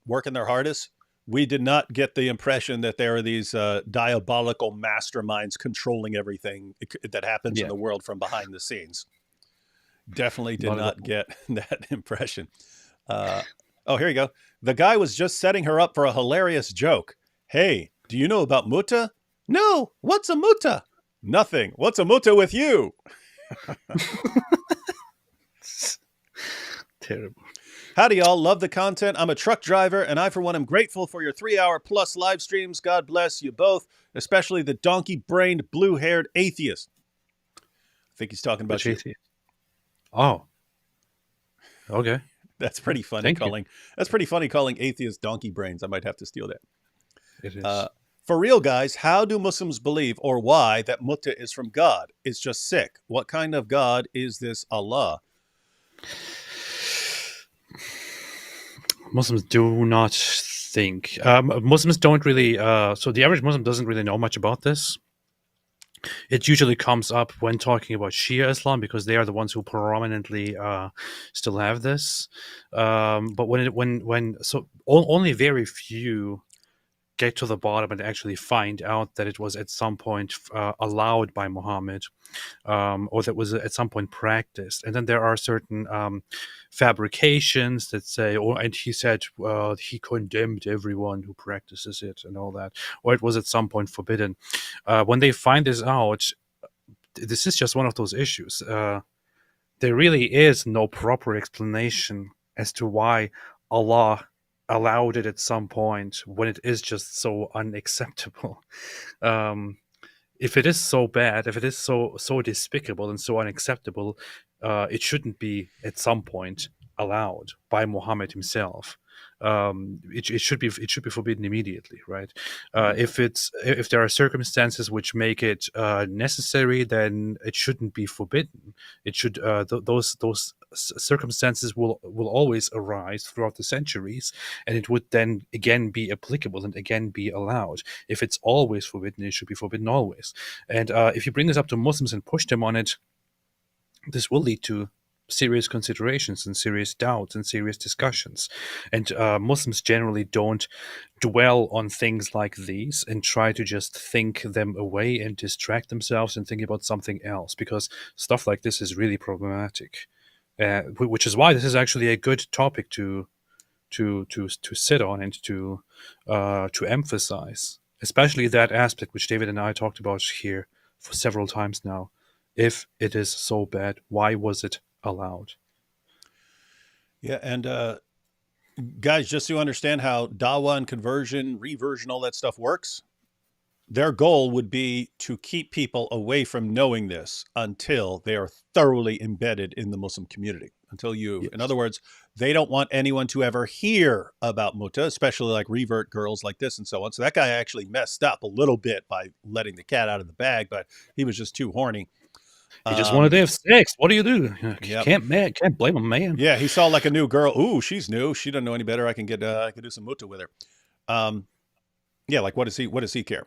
working their hardest. We did not get the impression that there are these diabolical masterminds controlling everything that happens in the world from behind the scenes. Definitely did not get that impression. Oh, here you go. The guy was just setting her up for a hilarious joke. Hey, do you know about Mut'ah? No, what's a Mut'ah? Nothing. What's a Mut'ah with you? Terrible. Howdy, y'all. Love the content. I'm a truck driver, and I, for one, am grateful for your 3-hour plus live streams. God bless you both, especially the donkey-brained, blue-haired atheist. I think he's talking about you. Atheist? Oh. Okay. That's pretty funny. That's pretty funny calling atheists donkey brains. I might have to steal that. It is. For real, guys, how do Muslims believe, or why, that Mut'ah is from God? It's just sick. What kind of God is this Allah? Muslims do not think. Muslims don't really. So the average Muslim doesn't really know much about this. It usually comes up when talking about Shia Islam because they are the ones who prominently still have this. But only very few get to the bottom and actually find out that it was at some point allowed by Muhammad, or that was at some point practiced. And then there are certain fabrications that say, and he said he condemned everyone who practices it and all that, or it was at some point forbidden. When they find this out, this is just one of those issues. There really is no proper explanation as to why Allah allowed it at some point when it is just so unacceptable. If it is so bad, if it is so despicable and so unacceptable, it shouldn't be at some point allowed by Muhammad himself. it should be forbidden immediately, right? If there are circumstances which make it necessary, then it shouldn't be forbidden. It should those circumstances will always arise throughout the centuries, and it would then again be applicable and again be allowed. If it's always forbidden, it should be forbidden always. And if you bring this up to Muslims and push them on it, this will lead to serious considerations and serious doubts and serious discussions. And Muslims generally don't dwell on things like these and try to just think them away and distract themselves and think about something else, because stuff like this is really problematic. Which is why this is actually a good topic to sit on and to emphasize, especially that aspect which David and I talked about here for several times now. If it is so bad, why was it allowed? Yeah, and guys, just to understand how dawah and conversion, reversion, all that stuff works, their goal would be to keep people away from knowing this until they are thoroughly embedded in the Muslim community. Until you, Yes. in other words, they don't want anyone to ever hear about Mut'ah, especially like revert girls like this and so on. So that guy actually messed up a little bit by letting the cat out of the bag, but he was just too horny. He just wanted to have sex. What do? You Yep. can't blame a man. Yeah, he saw like a new girl. Ooh, she's new. She doesn't know any better. I can do some Mut'ah with her. Yeah, like what does he care?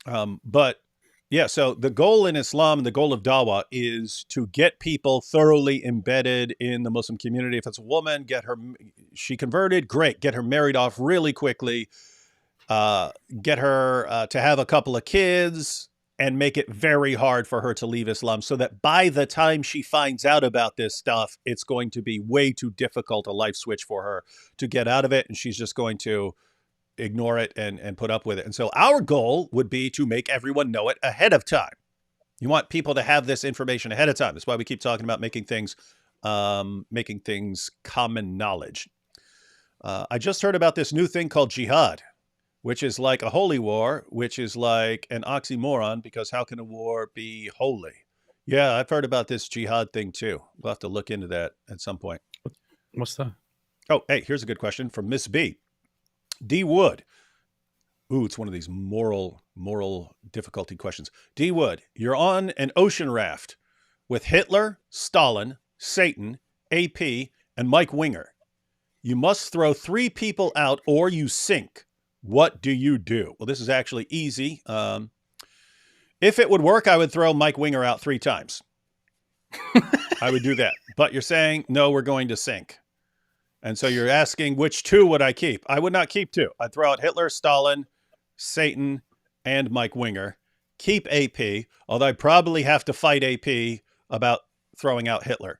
But yeah, so the goal in Islam and the goal of dawah is to get people thoroughly embedded in the Muslim community. If it's a woman, she converted, great. Get her married off really quickly. Get her to have a couple of kids, and make it very hard for her to leave Islam, so that by the time she finds out about this stuff, it's going to be way too difficult a life switch for her to get out of it, and she's just going to ignore it and put up with it. And so our goal would be to make everyone know it ahead of time. You want people to have this information ahead of time. That's why we keep talking about making things common knowledge. I just heard about this new thing called jihad, which is like a holy war, which is like an oxymoron, because how can a war be holy? Yeah, I've heard about this jihad thing too. We'll have to look into that at some point. What's that? Oh, hey, here's a good question from Miss B. D. Wood. Ooh, it's one of these moral difficulty questions. D. Wood, you're on an ocean raft with Hitler, Stalin, Satan, AP, and Mike Winger. You must throw 3 people out or you sink. What do you do? Well, this is actually easy. If it would work, I would throw Mike Winger out 3 times. I would do that. But you're saying, no, we're going to sink. And so you're asking, which 2 would I keep? I would not keep 2. I'd throw out Hitler, Stalin, Satan, and Mike Winger. Keep AP, although I'd probably have to fight AP about throwing out Hitler.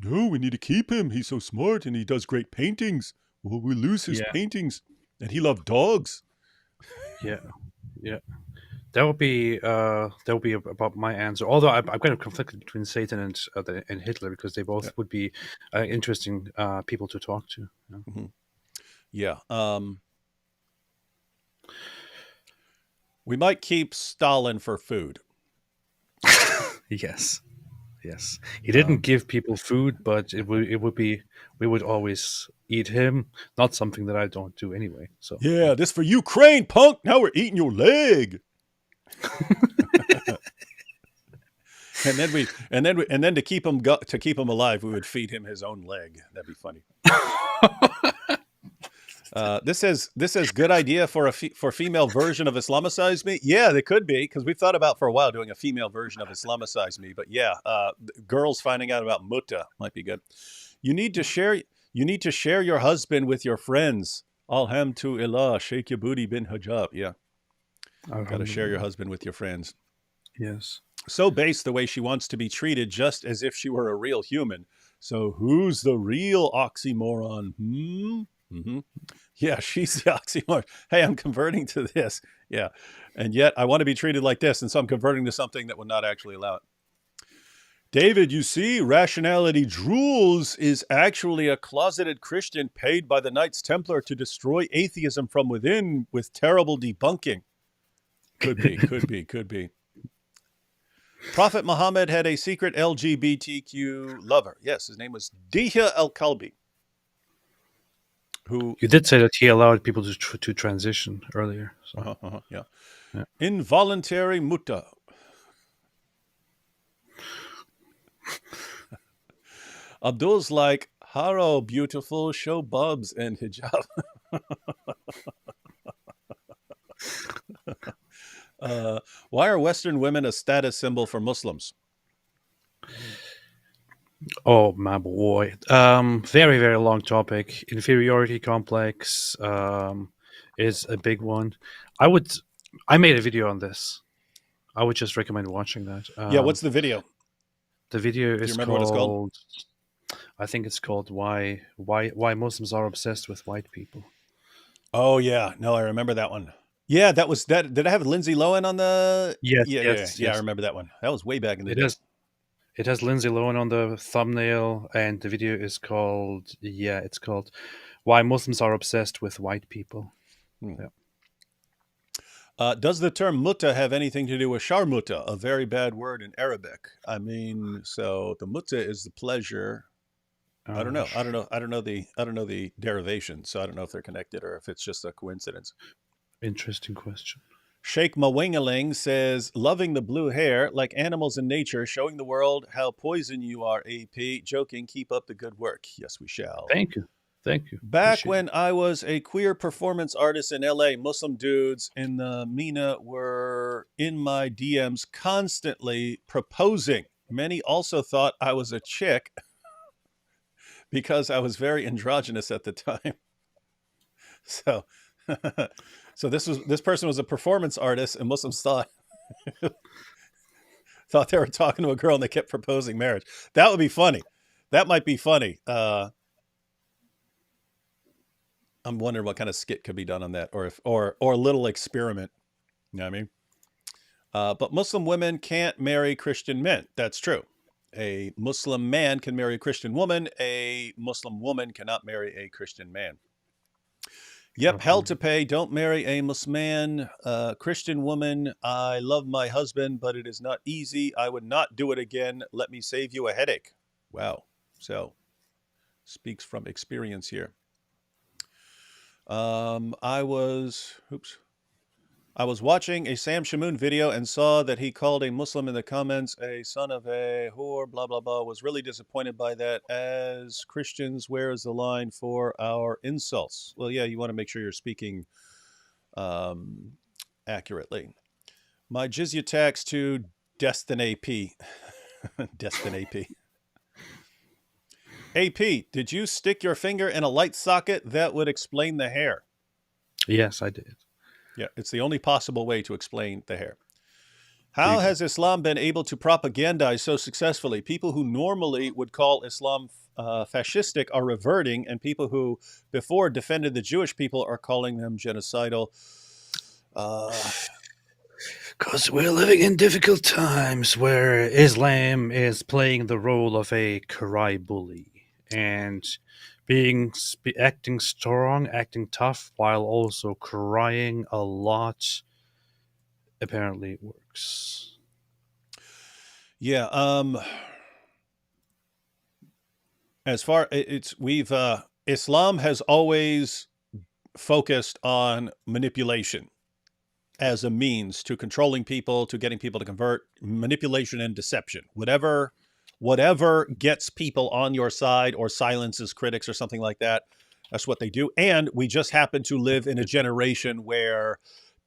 No, we need to keep him. He's so smart and he does great paintings. Well, we lose his paintings. And he loved dogs. Yeah. That would be about my answer. Although I'm kind of conflicted between Satan and Hitler, because they both would be interesting people to talk to. Mm-hmm. Yeah. We might keep Stalin for food. Yes. He didn't give people food, but it would be, we would always eat him. Not something that I don't do anyway. So yeah, this for Ukraine, punk. Now we're eating your leg. and then to keep him alive, we would feed him his own leg. That'd be funny. This says good idea for female version of Islamicize Me. Yeah, they could be, because we've thought about for a while doing a female version of Islamicize Me. But yeah, girls finding out about Mut'ah might be good. You need to share your husband with your friends. Alhamdulillah, shake your booty bin hijab. Yeah, got to share your husband with your friends. Yes. So base the way she wants to be treated, just as if she were a real human. So who's the real oxymoron? Mm-hmm. Yeah, she's the oxymoron. Hey, I'm converting to this. Yeah. And yet I want to be treated like this. And so I'm converting to something that would not actually allow it. David, you see, Rationality Drools is actually a closeted Christian paid by the Knights Templar to destroy atheism from within with terrible debunking. Could be. Prophet Muhammad had a secret LGBTQ lover. Yes, his name was Dihya al-Kalbi. who You did say that he allowed people to transition earlier. So yeah. yeah. Involuntary Mut'ah. Abdul's like, Haro, beautiful, show bubs and hijab. Why are Western women a status symbol for Muslims? Oh my boy. Very, very long topic. Inferiority complex is a big one. I made a video on this. I would just recommend watching that. Yeah, what's the video? The video Do you is remember what it's called? called, I think it's called Why Muslims Are Obsessed with White People. Oh yeah, no, I remember that one. Yeah, that was that. Did I have Lindsay Lohan on the? Yes, Yeah, yes, I yes. remember that one. That was way back in the It day. has it has Lindsay Lohan on the thumbnail, and the video is called it's called Why Muslims Are Obsessed with White People. Yeah. Does the term Mut'ah have anything to do with sharmuta, a very bad word in Arabic? I mean, so the Mut'ah is the pleasure. I don't know. I don't know the derivation, so I don't know if they're connected or if it's just a coincidence. Interesting question. Sheikh Mawingaling says, loving the blue hair, like animals in nature, showing the world how poison you are, AP. Joking, keep up the good work. Yes, we shall. Thank you. Back Appreciate when I was a queer performance artist in LA, Muslim dudes in the MENA were in my DMs constantly proposing. Many also thought I was a chick because I was very androgynous at the time. So so this person was a performance artist, and Muslims thought they were talking to a girl and they kept proposing marriage. That would be funny. That might be funny. I'm wondering what kind of skit could be done on that, or a little experiment. You know what I mean? But Muslim women can't marry Christian men. That's true. A Muslim man can marry a Christian woman. A Muslim woman cannot marry a Christian man. Yep, hell to pay. Don't marry a Muslim man. Christian woman, I love my husband, but it is not easy. I would not do it again. Let me save you a headache. Wow. So, speaks from experience here. I was watching a Sam Shamoon video and saw that he called a Muslim in the comments a son of a whore, blah, blah, blah. Was really disappointed by that. As Christians, where is the line for our insults? Well, yeah, you want to make sure you're speaking accurately. My jizya tax to Destin AP. Destin AP. AP, did you stick your finger in a light socket? That would explain the hair. Yes, I did. Yeah, it's the only possible way to explain the hair. How has Islam been able to propagandize so successfully? People who normally would call Islam fascistic are reverting, and people who before defended the Jewish people are calling them genocidal. Because we're living in difficult times where Islam is playing the role of a cry bully and acting strong, acting tough, while also crying a lot. Apparently, it works. Yeah. As far Islam has always focused on manipulation as a means to controlling people, to getting people to convert, manipulation and deception. Whatever gets people on your side or silences critics or something like that, that's what they do. And we just happen to live in a generation where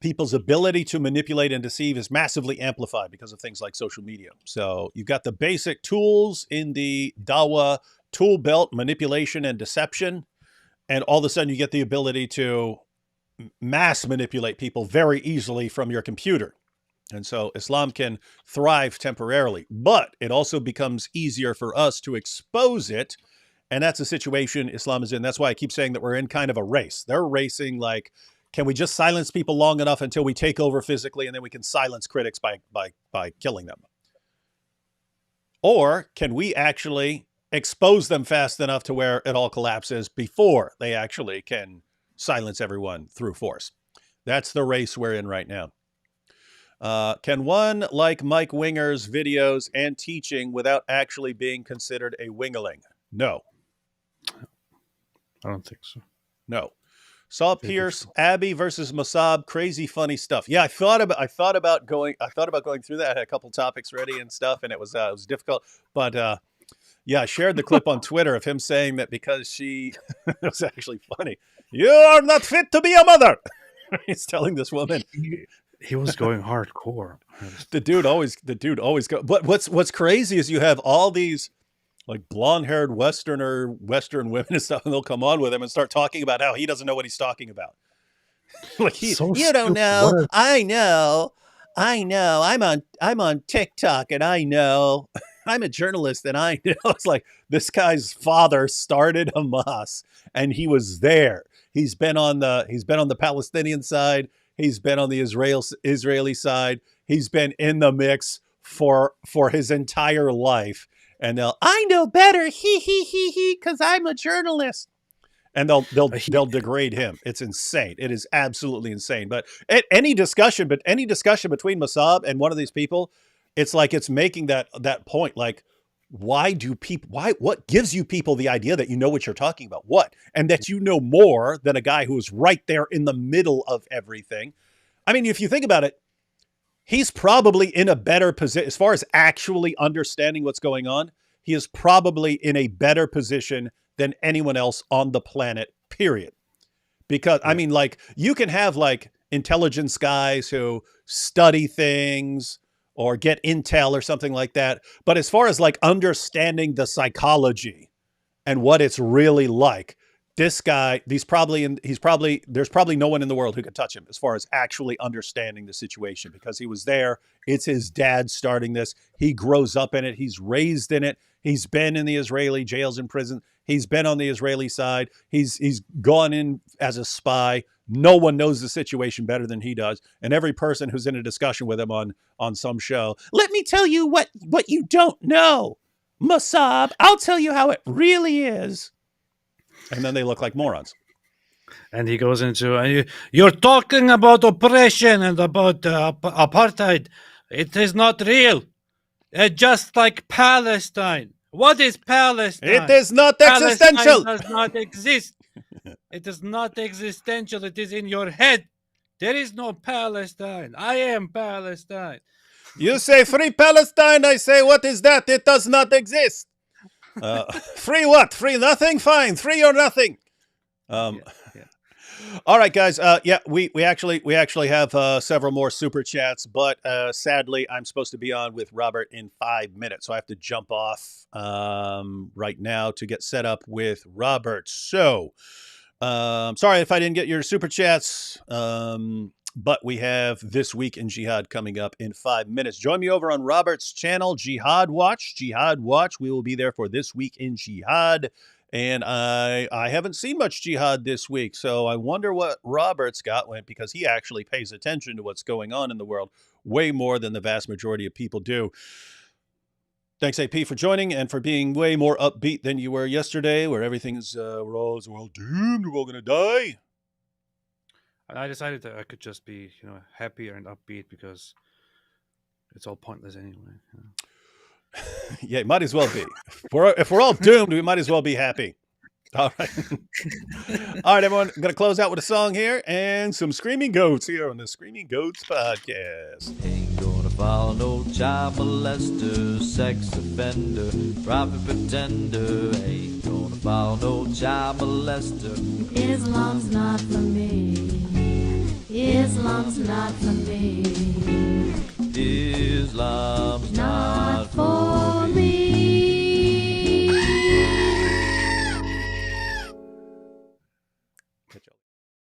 people's ability to manipulate and deceive is massively amplified because of things like social media. So you've got the basic tools in the Dawah tool belt, manipulation and deception, and all of a sudden you get the ability to mass manipulate people very easily from your computer. And so Islam can thrive temporarily, but it also becomes easier for us to expose it. And that's the situation Islam is in. That's why I keep saying that we're in kind of a race. They're racing like, can we just silence people long enough until we take over physically and then we can silence critics by killing them? Or can we actually expose them fast enough to where it all collapses before they actually can silence everyone through force? That's the race we're in right now. Can one like Mike Winger's videos and teaching without actually being considered a wingeling? No. I don't think so. No. Saw Pierce, Abby versus Mossab, crazy funny stuff. Yeah, I thought about going through that. I had a couple topics ready and stuff, and it was difficult. But yeah, I shared the clip on Twitter of him saying that because she it was actually funny. You are not fit to be a mother. He's telling this woman. He was going hardcore. The dude always go. But what's crazy is you have all these like blonde-haired Western women and stuff, and they'll come on with him and start talking about how he doesn't know what he's talking about. Like you don't know. I know. I'm on TikTok, and I know. I'm a journalist, and I know. It's like this guy's father started Hamas, and he was there. He's been on the Palestinian side. He's been on the Israeli side. He's been in the mix for his entire life. And I know better, he, because I'm a journalist. And they'll degrade him. It's insane. It is absolutely insane. But any discussion between Mossab and one of these people, it's like it's making that point. Like, what gives you people the idea that you know what you're talking about? What? And that you know more than a guy who's right there in the middle of everything. I mean, if you think about it, he's probably in a better position as far as actually understanding what's going on. He is probably in a better position than anyone else on the planet, period. Because, I mean, like, you can have, like, intelligence guys who study things or get intel or something like that. But as far as, like, understanding the psychology and what it's really like, this guy, there's probably no one in the world who could touch him as far as actually understanding the situation, because he was there. It's his dad starting this. He grows up in it. He's raised in it. He's been in the Israeli jails and prisons. He's been on the Israeli side. He's gone in as a spy. No one knows the situation better than he does. And every person who's in a discussion with him on some show, let me tell you what you don't know, Mossab. I'll tell you how it really is. And then they look like morons. And he goes into, you're talking about oppression and about apartheid. It is not real. Just like Palestine. What is Palestine? It is not existential. Palestine does not exist. It is not existential. It is in your head. There is no Palestine. I am Palestine. You say free Palestine. I say, what is that? It does not exist. Free what? Free nothing? Fine. Free or nothing. Yeah. All right, guys. We actually have several more super chats, but sadly, I'm supposed to be on with Robert in 5 minutes, so I have to jump off right now to get set up with Robert. So, sorry if I didn't get your super chats. But we have This Week in Jihad coming up in 5 minutes. Join me over on Robert's channel, Jihad Watch. Jihad Watch. We will be there for This Week in Jihad. And I haven't seen much jihad this week, so I wonder what Robert's got, because he actually pays attention to what's going on in the world way more than the vast majority of people do. Thanks, AP, for joining and for being way more upbeat than you were yesterday, where everything's we're all doomed, we're all gonna die. I decided that I could just be, happier and upbeat because it's all pointless anyway. Yeah, might as well be. If we're all doomed, we might as well be happy. All right. All right, everyone. I'm going to close out with a song here and some Screaming Goats here on the Screaming Goats podcast. Ain't gonna follow no child molester, sex offender, private pretender. Ain't gonna follow no child molester. Islam's not for me. Islam's not for me. Islam's Not for me.